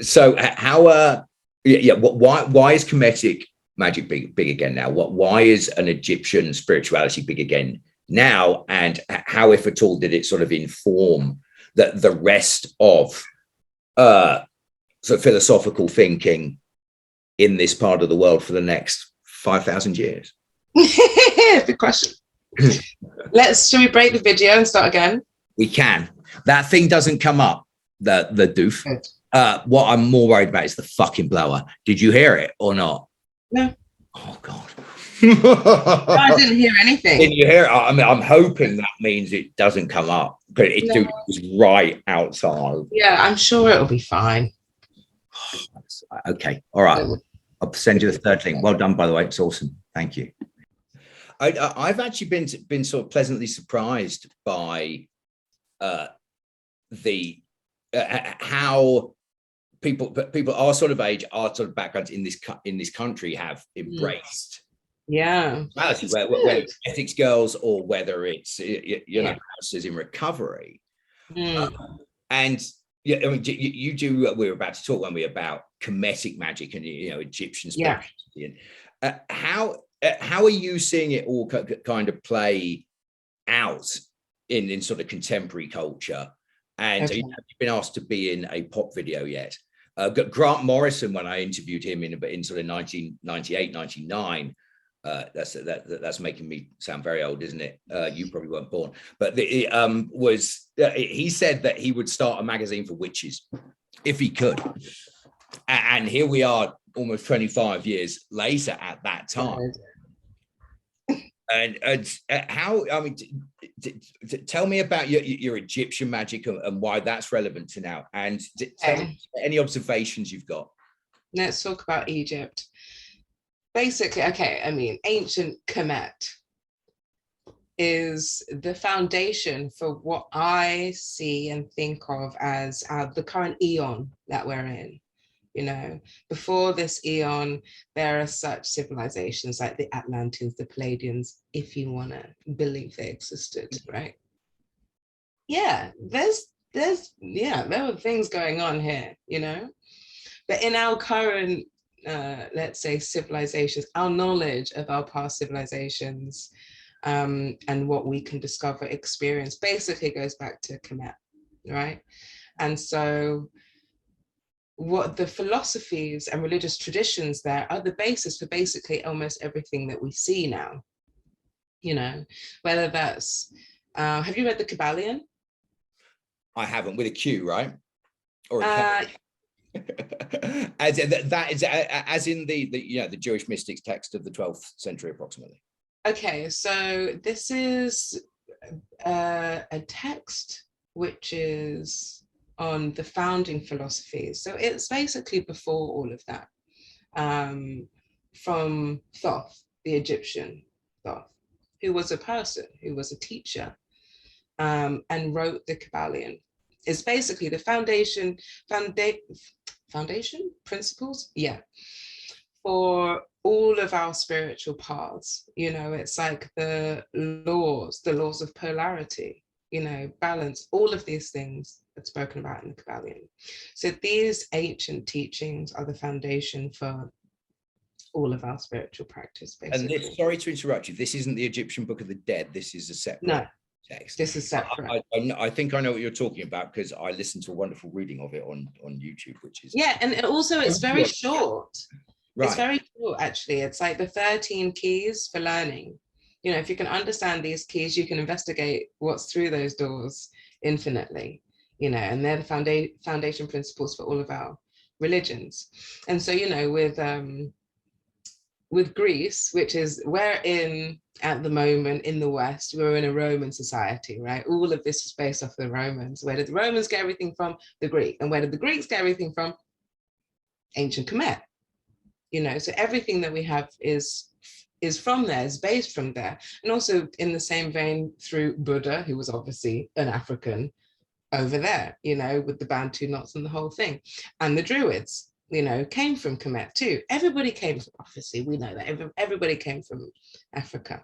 So how why is Kemetic magic big again now? Why is an Egyptian spirituality big again now, and how, if at all, did it sort of inform the rest of sort of philosophical thinking in this part of the world for the next 5,000 years? Good question. Should we break the video and start again? We can. That thing doesn't come up, the doof. What I'm more worried about is the fucking blower. Did you hear it or not? No. Oh God. I didn't hear anything. Didn't you hear it? I mean, I'm hoping that means it doesn't come up, but it was right outside. Yeah, I'm sure it'll be fine. Okay, all right. I'll send you the third link. Well done, by the way. It's awesome. Thank you. I've actually been sort of pleasantly surprised by how people our sort of age, our sort of backgrounds in this country have embraced whether it's ethics girls or whether it's counselors in recovery. And yeah, I mean, you do. We were about to talk, weren't we, about Kemetic magic and Egyptian spirituality. And how are you seeing it all kind of play out in sort of contemporary culture? And have you been asked to be in a pop video yet? Grant Morrison, when I interviewed him in sort of 1998, 99. That's making me sound very old, isn't it? You probably weren't born, but he said that he would start a magazine for witches if he could, and here we are almost 25 years later at that time. And how, I mean, tell me about your Egyptian magic and why that's relevant to now, and tell me any observations you've got. Let's talk about Egypt. Basically, I mean, ancient Kemet is the foundation for what I see and think of as the current eon that we're in. Before this eon, there are such civilizations like the Atlanteans, the Palladians, if you want to believe they existed, right? Yeah, there were things going on here, but in our current let's say civilizations, our knowledge of our past civilizations and what we can discover, experience, basically goes back to Kemet, right? And so what the philosophies and religious traditions there are the basis for basically almost everything that we see now, whether that's, have you read the Kabbalion? I haven't, with a Q, right? Or a as in the Jewish mystics text of the 12th century approximately. Okay, so this is a text which is on the founding philosophies. So it's basically before all of that, from Thoth, the Egyptian Thoth, who was a person, who was a teacher, and wrote the Kabbalion. It's basically the foundation principles, for all of our spiritual paths. It's like the laws of polarity, balance, all of these things that's spoken about in the Kabbalion. So these ancient teachings are the foundation for all of our spiritual practice, basically. And this, sorry to interrupt you, this isn't the Egyptian Book of the Dead, this is a separate text. This is separate. I think I know what you're talking about because I listened to a wonderful reading of it on YouTube, which is and also it's very short. Right. It's very short, actually. It's like the 13 keys for learning. If you can understand these keys, you can investigate what's through those doors infinitely. And they're the foundation principles for all of our religions. And so with Greece, which is we're in at the moment in the West, we're in a Roman society, right? All of this is based off the Romans. Where did the Romans get everything from? The Greek. And where did the Greeks get everything from? Ancient Kemet. So everything that we have is from there, is based from there. And also in the same vein through Buddha, who was obviously an African over there, with the Bantu knots and the whole thing. And the Druids, came from Kemet too. Everybody came from, obviously, we know that everybody came from Africa.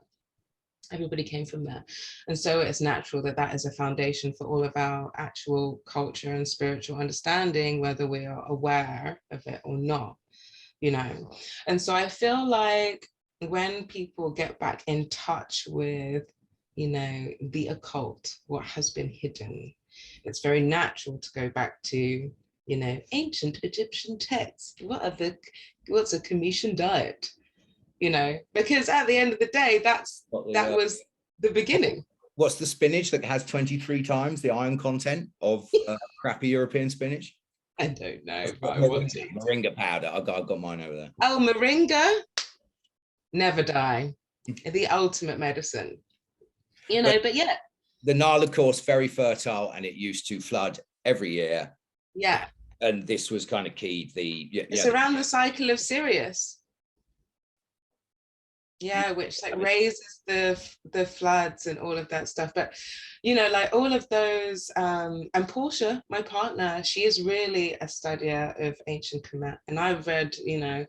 Everybody came from there. And so it's natural that that is a foundation for all of our actual culture and spiritual understanding, whether we are aware of it or not, And so I feel like when people get back in touch with, the occult, what has been hidden, it's very natural to go back to, ancient Egyptian texts. What's a Cometian diet? Because at the end of the day, that was the beginning. What's the spinach that has 23 times the iron content of crappy European spinach? I don't know. Moringa powder. I've got mine over there. Oh, moringa, never die. The ultimate medicine. But yeah. The Nile, of course, very fertile, and it used to flood every year. Yeah. And this was kind of key. It's around the cycle of Sirius. Yeah, which like raises the floods and all of that stuff. But you know, like all of those, and Portia, my partner, she is really a studier of ancient Kemet, and I've read, you know,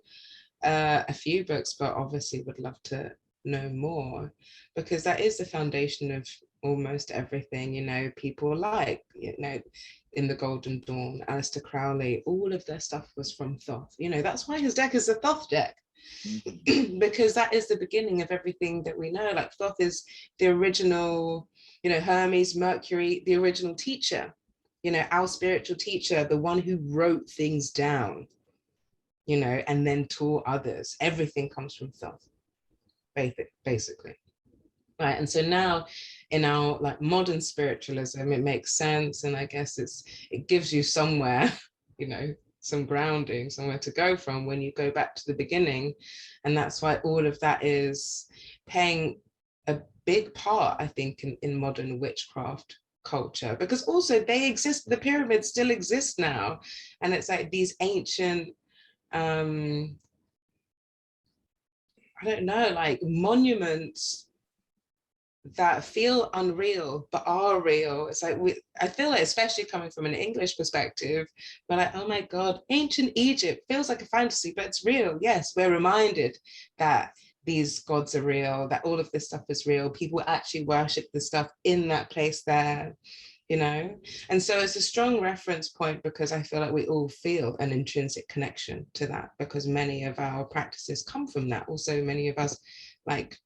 a few books, but obviously would love to know more, because that is the foundation of almost everything, you know, people like, you know, in the Golden Dawn, Aleister Crowley, all of their stuff was from Thoth. You know, that's why his deck is a Thoth deck. Because that is the beginning of everything that we know. Like Thoth is the original, you know, Hermes, Mercury, the original teacher, you know, our spiritual teacher, the one who wrote things down, you know, and then taught others. Everything comes from Thoth, basically. Right. And so now in our like modern spiritualism, it makes sense. And I guess it gives you somewhere, you know, some grounding, somewhere to go from when you go back to the beginning. And that's why all of that is playing a big part, I think, in modern witchcraft culture, because also they exist, the pyramids still exist now. And it's like these ancient, I don't know, like monuments that feel unreal but are real. It's like I feel like, especially coming from an English perspective, we're like, oh my god, ancient Egypt feels like a fantasy, but it's real. Yes, we're reminded that these gods are real, that all of this stuff is real. People actually worship the stuff in that place there, you know. And so it's a strong reference point, because I feel like we all feel an intrinsic connection to that, because many of our practices come from that. Also, many of us, like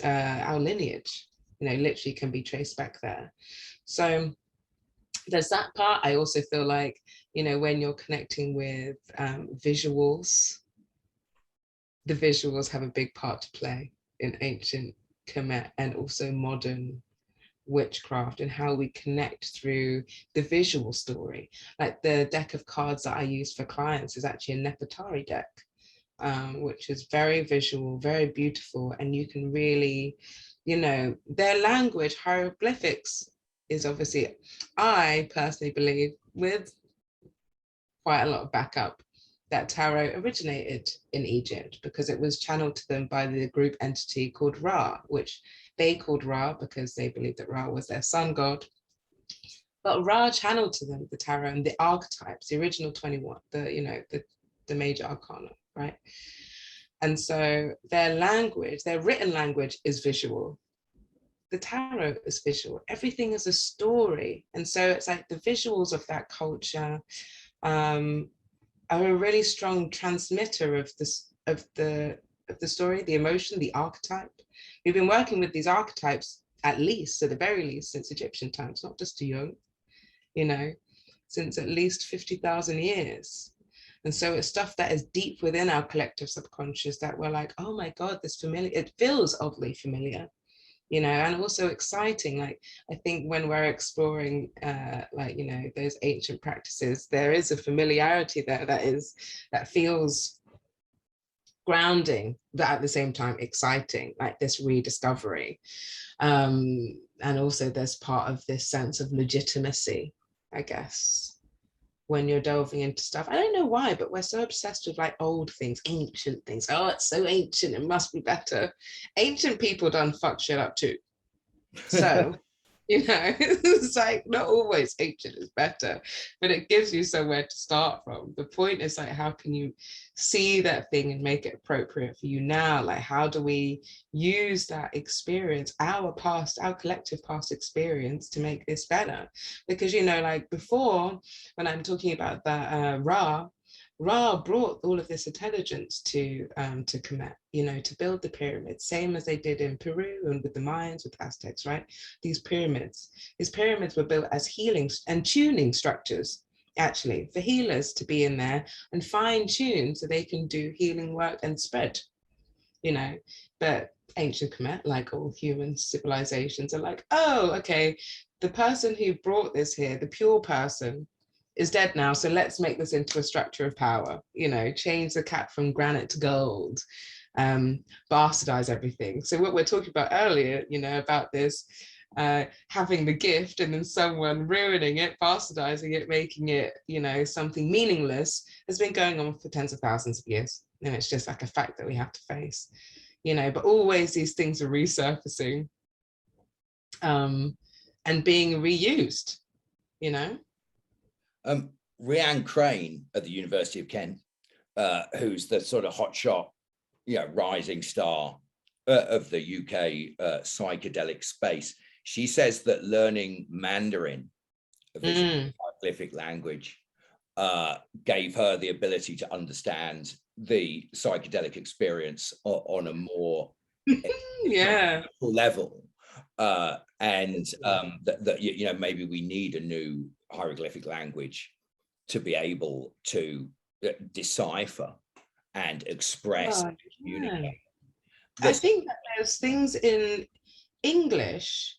our lineage, you know, literally can be traced back there. So there's that part. I also feel like, you know, when you're connecting with visuals, the visuals have a big part to play in ancient Kemet and also modern witchcraft, and how we connect through the visual story. Like the deck of cards that I use for clients is actually a Nefertari deck, which is very visual, very beautiful, and you can really, you know, their language, hieroglyphics, is obviously, I personally believe, with quite a lot of backup, that tarot originated in Egypt, because it was channeled to them by the group entity called Ra, which they called Ra because they believed that Ra was their sun god. But Ra channeled to them the tarot and the archetypes, the original 21, the major arcana, right? And so their language, their written language, is visual. The tarot is visual. Everything is a story. And so it's like the visuals of that culture are a really strong transmitter of the story, the emotion, the archetype. We've been working with these archetypes, at the very least, since Egyptian times, not just Jung, you know, since at least 50,000 years. And so it's stuff that is deep within our collective subconscious that we're like, oh my God, this familiar, it feels oddly familiar, you know, and also exciting. Like, I think when we're exploring, like, you know, those ancient practices, there is a familiarity there that feels grounding, but at the same time exciting, like this rediscovery. And also there's part of this sense of legitimacy, I guess, when you're delving into stuff. I don't know why, but we're so obsessed with like old things, ancient things. Oh, it's so ancient, it must be better. Ancient people done fuck shit up too. So, you know, it's like not always ancient is better, but it gives you somewhere to start from. The point is like, how can you see that thing and make it appropriate for you now? Like, how do we use that experience, our collective past experience, to make this better? Because, you know, like before, when I'm talking about that Ra brought all of this intelligence to Kemet, you know, to build the pyramids, same as they did in Peru and with the Mayans, with Aztecs, right? These pyramids were built as healing and tuning structures, actually, for healers to be in there and fine tune so they can do healing work and spread, you know. But ancient Kemet, like all human civilizations, are like, oh, okay, the person who brought this here, the pure person, is dead now, so let's make this into a structure of power, you know, change the cap from granite to gold, bastardize everything. So what we're talking about earlier, you know, about this having the gift and then someone ruining it, bastardizing it, making it, you know, something meaningless, has been going on for tens of thousands of years. And it's just like a fact that we have to face, you know, but always these things are resurfacing and being reused, you know. Rhiannon Crane at the University of Kent, who's the sort of hotshot, you know, rising star of the UK psychedelic space. She says that learning Mandarin, a visual hieroglyphic language, gave her the ability to understand the psychedelic experience on a more level. And that you know, maybe we need a new hieroglyphic language to be able to decipher and express and communicate. I think that there's things in English.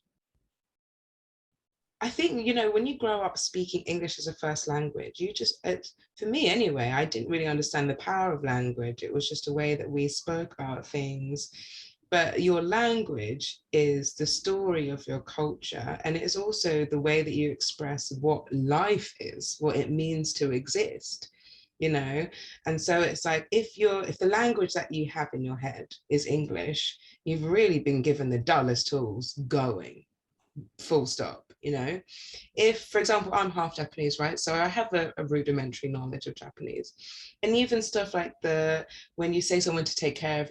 I think, you know, when you grow up speaking English as a first language, you just, for me anyway, I didn't really understand the power of language. It was just a way that we spoke about things. But your language is the story of your culture, and it is also the way that you express what life is, what it means to exist, you know. And so it's like, if the language that you have in your head is English, you've really been given the dullest tools going, full stop, you know. If, for example, I'm half Japanese, right? So I have a rudimentary knowledge of Japanese. And even stuff like when you say someone to take care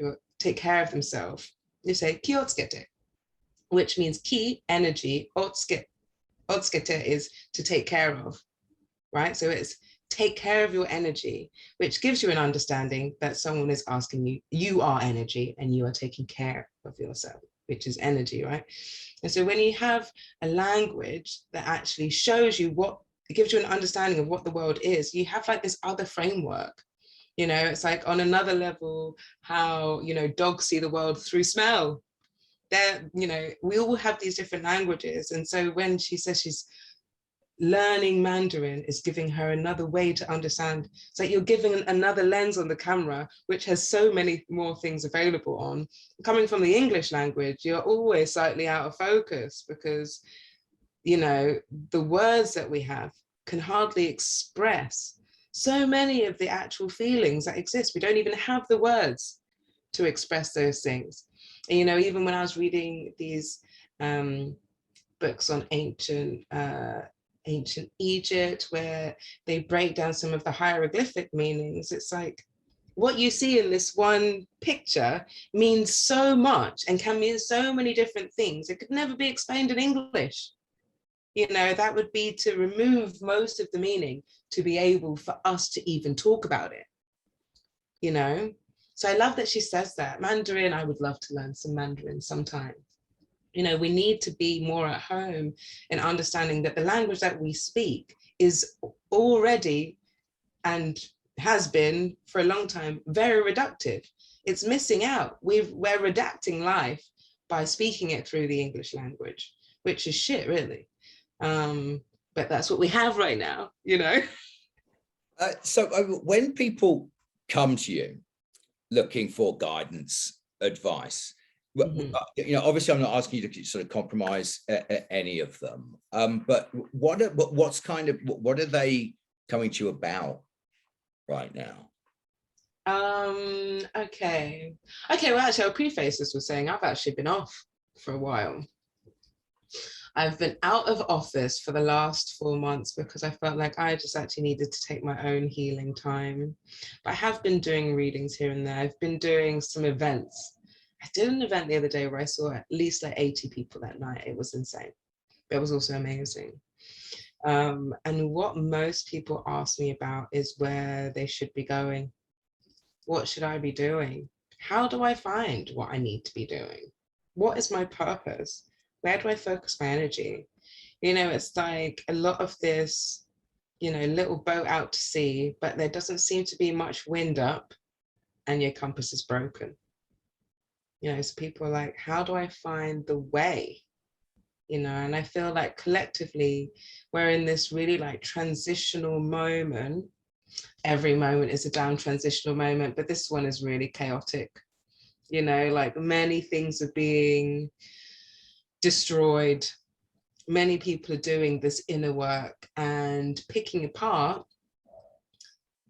of themselves, you say "kiotsukete," which means ki, energy, otsukete is to take care of, right? So it's take care of your energy, which gives you an understanding that someone is asking you, you are energy and you are taking care of yourself, which is energy, right? And so when you have a language that actually shows you it gives you an understanding of what the world is, you have like this other framework. You know, it's like on another level, how, you know, dogs see the world through smell. You know, we all have these different languages. And so when she says she's learning Mandarin, is giving her another way to understand. It's like you're giving another lens on the camera, which has so many more things available on. Coming from the English language, you're always slightly out of focus because, you know, the words that we have can hardly express so many of the actual feelings that exist. We don't even have the words to express those things. And, you know, even when I was reading these books on ancient Egypt, where they break down some of the hieroglyphic meanings, it's like what you see in this one picture means so much and can mean so many different things. It could never be explained in English. You know, that would be to remove most of the meaning to be able for us to even talk about it, you know? So I love that she says that. Mandarin, I would love to learn some Mandarin sometime. You know, we need to be more at home in understanding that the language that we speak is already, and has been for a long time, very reductive. It's missing out. We're redacting life by speaking it through the English language, which is shit, really. But that's what we have right now, you know. So when people come to you looking for guidance, advice, you know, obviously I'm not asking you to sort of compromise any of them, but what are they coming to you about right now? Okay, well, actually, I'll preface this with saying I've actually been off for a while. I've been out of office for the last 4 months because I felt like I just actually needed to take my own healing time. But I have been doing readings here and there. I've been doing some events. I did an event the other day where I saw at least like 80 people that night. It was insane, but it was also amazing. And what most people ask me about is where they should be going. What should I be doing? How do I find what I need to be doing? What is my purpose? Where do I focus my energy? You know, it's like a lot of this, you know, little boat out to sea, but there doesn't seem to be much wind up and your compass is broken. You know, so people are like, how do I find the way? You know, and I feel like collectively we're in this really like transitional moment. Every moment is a down transitional moment, but this one is really chaotic. You know, like many things are being destroyed. Many people are doing this inner work and picking apart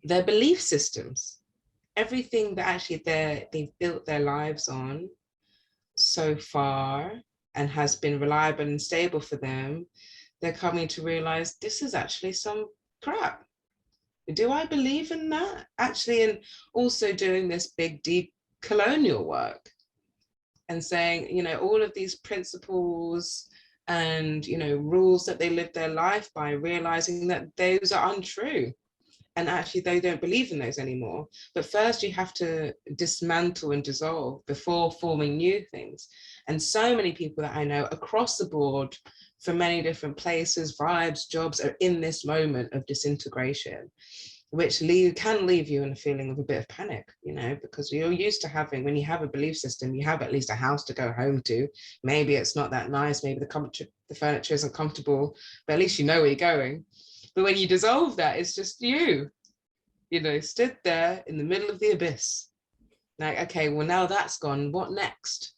their belief systems, everything that actually they've built their lives on so far and has been reliable and stable for them. They're coming to realize this is actually some crap. Do I believe in that? Actually, and also doing this big, deep colonial work and saying, you know, all of these principles and, you know, rules that they live their life by, realizing that those are untrue. And actually they don't believe in those anymore. But first you have to dismantle and dissolve before forming new things. And so many people that I know across the board from many different places, vibes, jobs, are in this moment of disintegration, which can leave you in a feeling of a bit of panic, you know, because you're used to having, when you have a belief system, you have at least a house to go home to. Maybe it's not that nice, maybe the furniture isn't comfortable, but at least you know where you're going. But when you dissolve that, it's just you know, stood there in the middle of the abyss. Like, okay, well, now that's gone, what next?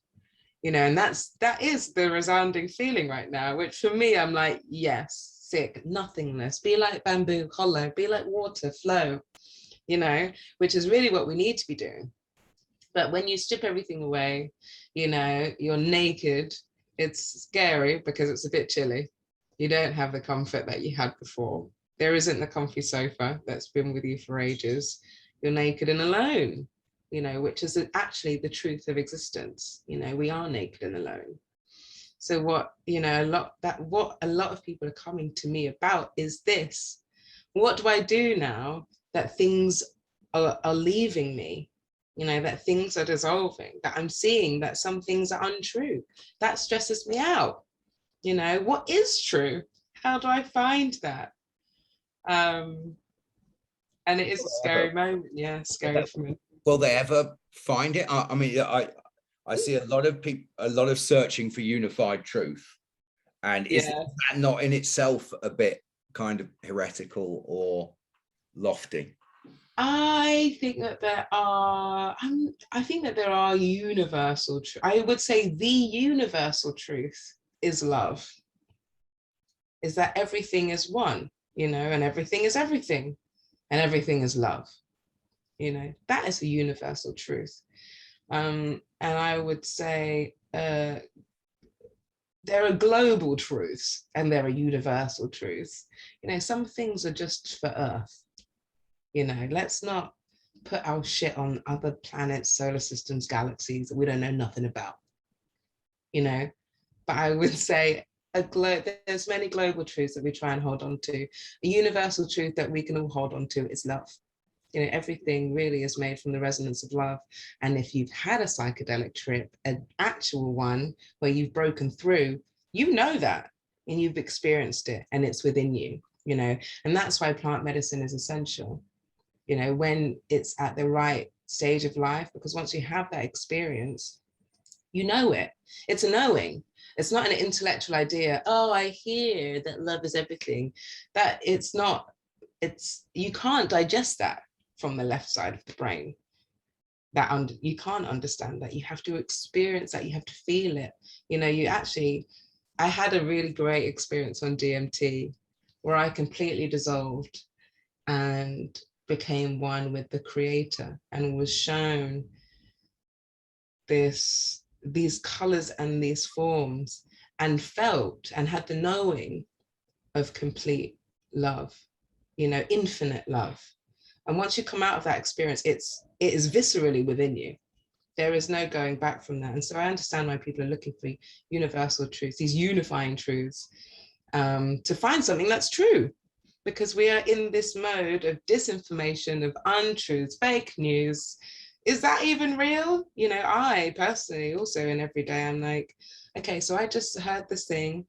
You know, and that is the resounding feeling right now, which for me, I'm like, yes, sick, nothingness, be like bamboo, hollow, be like water, flow, you know, which is really what we need to be doing. But when you strip everything away, you know, you're naked, it's scary because it's a bit chilly. You don't have the comfort that you had before. There isn't the comfy sofa that's been with you for ages. You're naked and alone, you know, which is actually the truth of existence. You know, we are naked and alone. So what, you know, what a lot of people are coming to me about is this. What do I do now that things are leaving me? You know, that things are dissolving, that I'm seeing that some things are untrue. That stresses me out. You know, what is true? How do I find that? And it is a scary moment. Yeah, scary for me. Will they ever find it? I mean, I see a lot of people, a lot of searching for unified truth. And is that not in itself a bit kind of heretical or lofty? I think that there are, I think that there are universal truth. I would say the universal truth is love. Is that everything is one, you know, and everything is everything, and everything is love. You know, that is a universal truth. And I would say there are global truths and there are universal truths. You know, some things are just for Earth. You know, let's not put our shit on other planets, solar systems, galaxies that we don't know nothing about. You know, but I would say there's many global truths that we try and hold on to. A universal truth that we can all hold on to is love. You know, everything really is made from the resonance of love. And if you've had a psychedelic trip, an actual one where you've broken through, you know that, and you've experienced it, and it's within you, you know, and that's why plant medicine is essential, you know, when it's at the right stage of life, because once you have that experience, you know it. It's a knowing. It's not an intellectual idea. Oh, I hear that love is everything. That it's not, you can't digest that from the left side of the brain. You can't understand that. You have to experience that. You have to feel it. You know, I had a really great experience on DMT where I completely dissolved and became one with the creator and was shown these colors and these forms and felt and had the knowing of complete love, you know, infinite love. And once you come out of that experience, it is viscerally within you. There is no going back from that. And so I understand why people are looking for universal truths, these unifying truths, to find something that's true, because we are in this mode of disinformation, of untruths, fake news. Is that even real? You know, I personally also in every day, I'm like, okay, so I just heard this thing,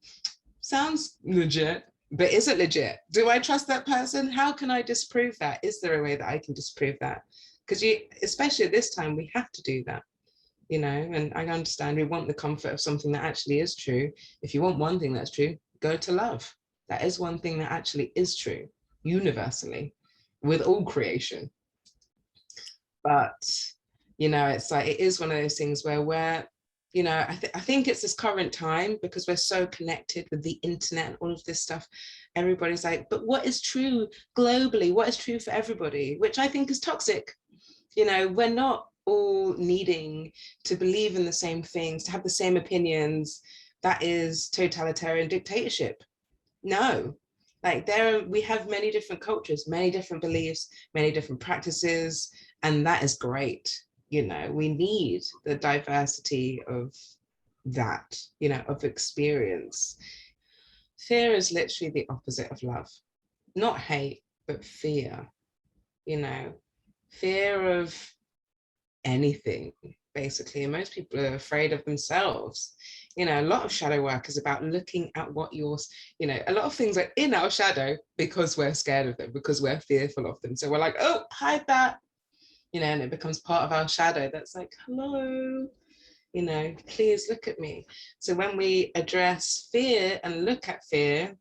sounds legit, but is it legit? Do I trust that person? How can I disprove that? Is there a way that I can disprove that? Because especially at this time, we have to do that, you know, and I understand we want the comfort of something that actually is true. If you want one thing that's true, go to love. That is one thing that actually is true, universally, with all creation. But, you know, it's like, it is one of those things where You know, I think it's this current time because we're so connected with the internet and all of this stuff. Everybody's like, but what is true globally? What is true for everybody? Which I think is toxic. You know, we're not all needing to believe in the same things, to have the same opinions. That is totalitarian dictatorship. No, like we have many different cultures, many different beliefs, many different practices, and that is great. You know, we need the diversity of that, you know, of experience. Fear is literally the opposite of love, not hate, but fear, you know, fear of anything, basically. And most people are afraid of themselves. You know, a lot of shadow work is about looking at what you're, you know, a lot of things are in our shadow because we're scared of them, because we're fearful of them. So we're like, oh, hide that, you know, and it becomes part of our shadow that's like, hello, you know, please look at me. So when we address fear and look at fear,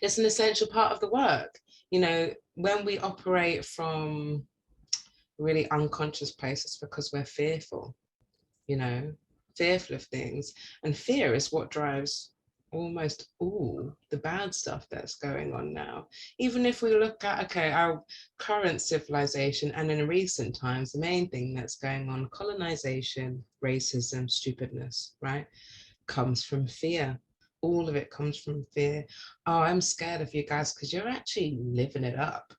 it's an essential part of the work. You know, when we operate from really unconscious places because we're fearful, you know, fearful of things. And fear is what drives almost all the bad stuff that's going on now. Even if we look at, okay, our current civilization and in recent times, the main thing that's going on, colonization, racism, stupidness, right, comes from fear. All of it comes from fear. Oh, I'm scared of you guys because you're actually living it up.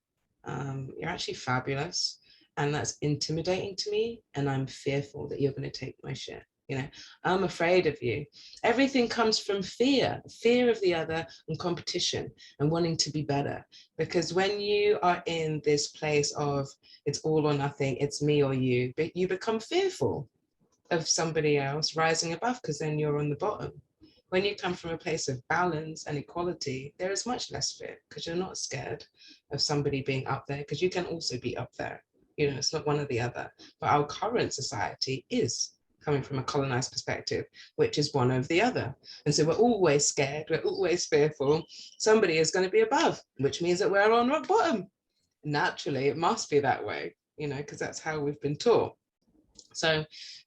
You're actually fabulous. And that's intimidating to me. And I'm fearful that you're going to take my shit. You know, I'm afraid of you. Everything comes from fear of the other and competition and wanting to be better. Because when you are in this place of it's all or nothing, it's me or you, but you become fearful of somebody else rising above because then you're on the bottom. When you come from a place of balance and equality, there is much less fear because you're not scared of somebody being up there because you can also be up there. You know, it's not one or the other. But our current society is coming from a colonized perspective, which is one of the other. And so we're always scared, we're always fearful. Somebody is going to be above, which means that we're on rock bottom. Naturally, it must be that way, you know, because that's how we've been taught. So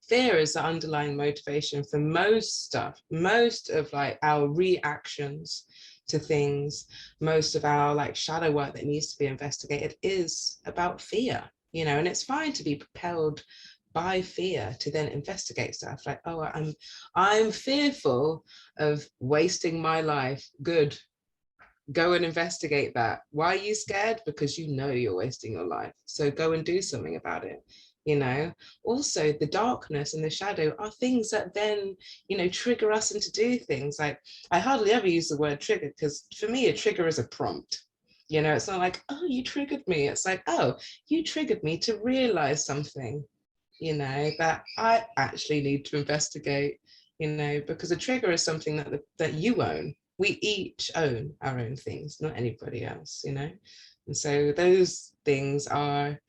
fear is the underlying motivation for most stuff, most of like our reactions to things, most of our like shadow work that needs to be investigated is about fear, you know, and it's fine to be propelled by fear to then investigate stuff like, oh, I'm fearful of wasting my life. Good. Go and investigate that. Why are you scared? Because you know you're wasting your life. So go and do something about it. You know, also the darkness and the shadow are things that then, you know, trigger us into do things. Like I hardly ever use the word trigger because for me, a trigger is a prompt. You know, it's not like, oh, you triggered me. It's like, oh, you triggered me to realize something, you know, that I actually need to investigate, you know, because a trigger is something that you own. We each own our own things, not anybody else, you know. And so those things are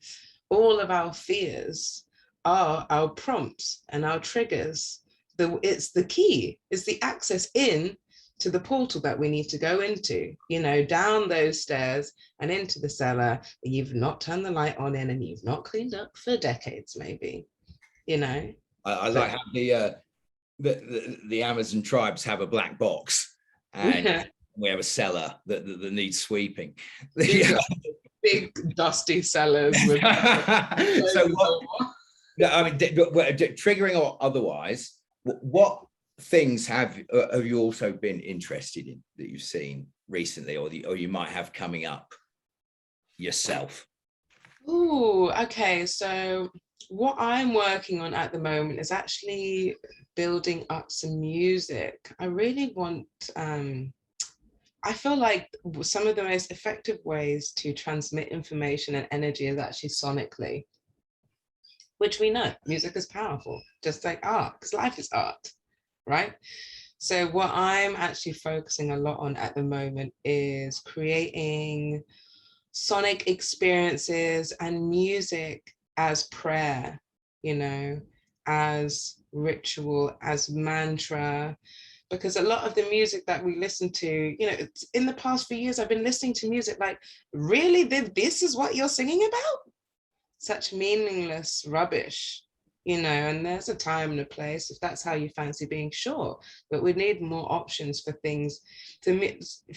all of our fears are our prompts and our triggers. It's the key, it's the access in to the portal that we need to go into, you know, down those stairs and into the cellar that you've not turned the light on in and you've not cleaned up for decades, maybe, you know. I like how the Amazon tribes have a black box and Yeah. we have a cellar that needs sweeping. Big dusty cellars with so I mean, triggering or otherwise, what things have you also been interested in that you've seen recently, or you might have coming up yourself? Oh, okay. So what I'm working on at the moment is actually building up some music. I really want I feel like some of the most effective ways to transmit information and energy is actually sonically, which we know music is powerful, just like art, because life is art, right? So what I'm actually focusing a lot on at the moment is creating sonic experiences and music as prayer, you know, as ritual, as mantra, because a lot of the music that we listen to, you know, it's, in the past few years, I've been listening to music like, really, this is what you're singing about? Such meaningless rubbish, you know, and there's a time and a place if that's how you fancy being, sure, but we need more options for things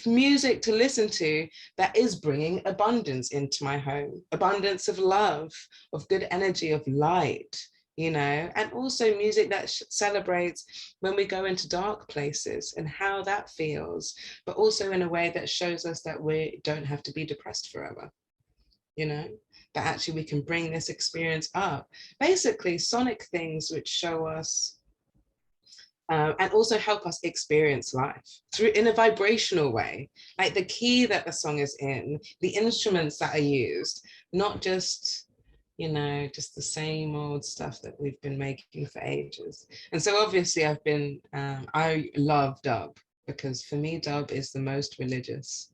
music to listen to that is bringing abundance into my home, abundance of love, of good energy, of light, you know, and also music that celebrates when we go into dark places and how that feels, but also in a way that shows us that we don't have to be depressed forever, you know, that actually we can bring this experience up. Basically, sonic things which show us and also help us experience life through in a vibrational way, like the key that the song is in, the instruments that are used, not just, you know, just the same old stuff that we've been making for ages. And so obviously I love dub, because for me, dub is the most religious,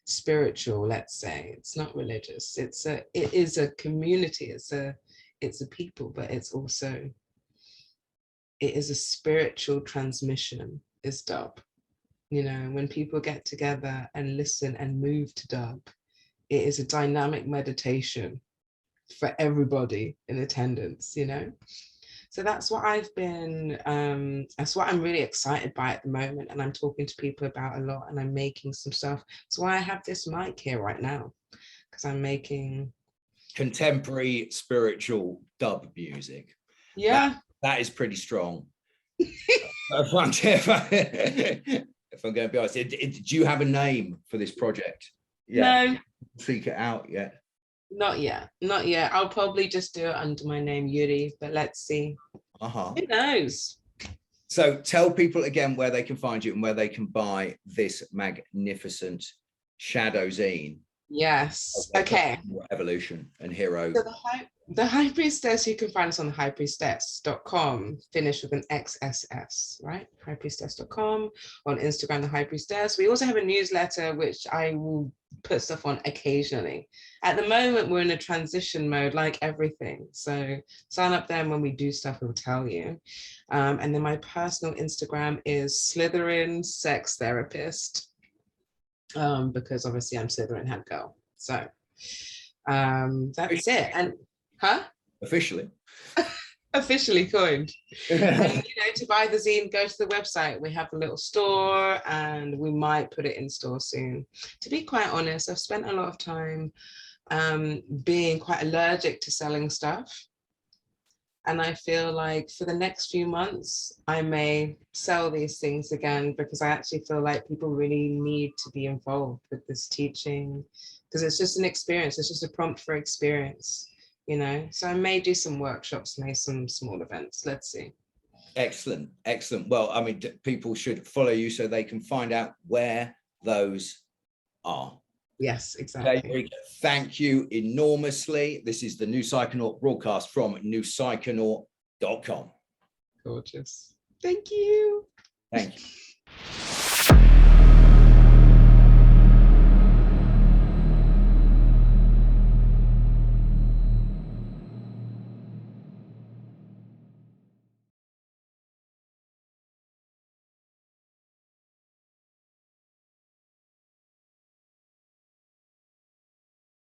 spiritual, let's say. It's not religious, it is a community, it's a people, but it is a spiritual transmission, is dub. You know, when people get together and listen and move to dub, it is a dynamic meditation for everybody in attendance, you know. So that's what that's what I'm really excited by at the moment, and I'm talking to people about a lot, and I'm making some stuff. That's why I have this mic here right now, because I'm making contemporary spiritual dub music. Yeah, that is pretty strong. If I'm going to be honest, do you have a name for this project? Yeah. No, seek it out yet? Not yet. I'll probably just do it under my name, Yuri, but let's see. Who knows? So tell people again where they can find you and where they can buy this magnificent Shadow Zine. Yes. Okay. Evolution and hero. So the High Priestxss, you can find us on highpriestxss.com, finished with an XSS, right? highpriestxss.com. On Instagram, the High Priestxss. We also have a newsletter, which I will put stuff on occasionally. At the moment, we're in a transition mode, like everything. So sign up there, and when we do stuff, we'll tell you. And then my personal Instagram is Slytherin Sex Therapist, because obviously I'm Slytherin head girl. So that's it. And officially coined. And, you know, to buy the zine, go to the website. We have a little store, and we might put it in store soon. To be quite honest, I've spent a lot of time being quite allergic to selling stuff, and I feel like for the next few months I may sell these things again, because I actually feel like people really need to be involved with this teaching, because it's just an experience, it's just a prompt for experience, you know. So I may do some workshops, maybe some small events. Let's see. Excellent. Well, I mean, people should follow you so they can find out where those are. Yes, exactly. Okay, thank you enormously. This is the New Psychonaut broadcast from newpsychonaut.com. Gorgeous. Thank you. Thank you.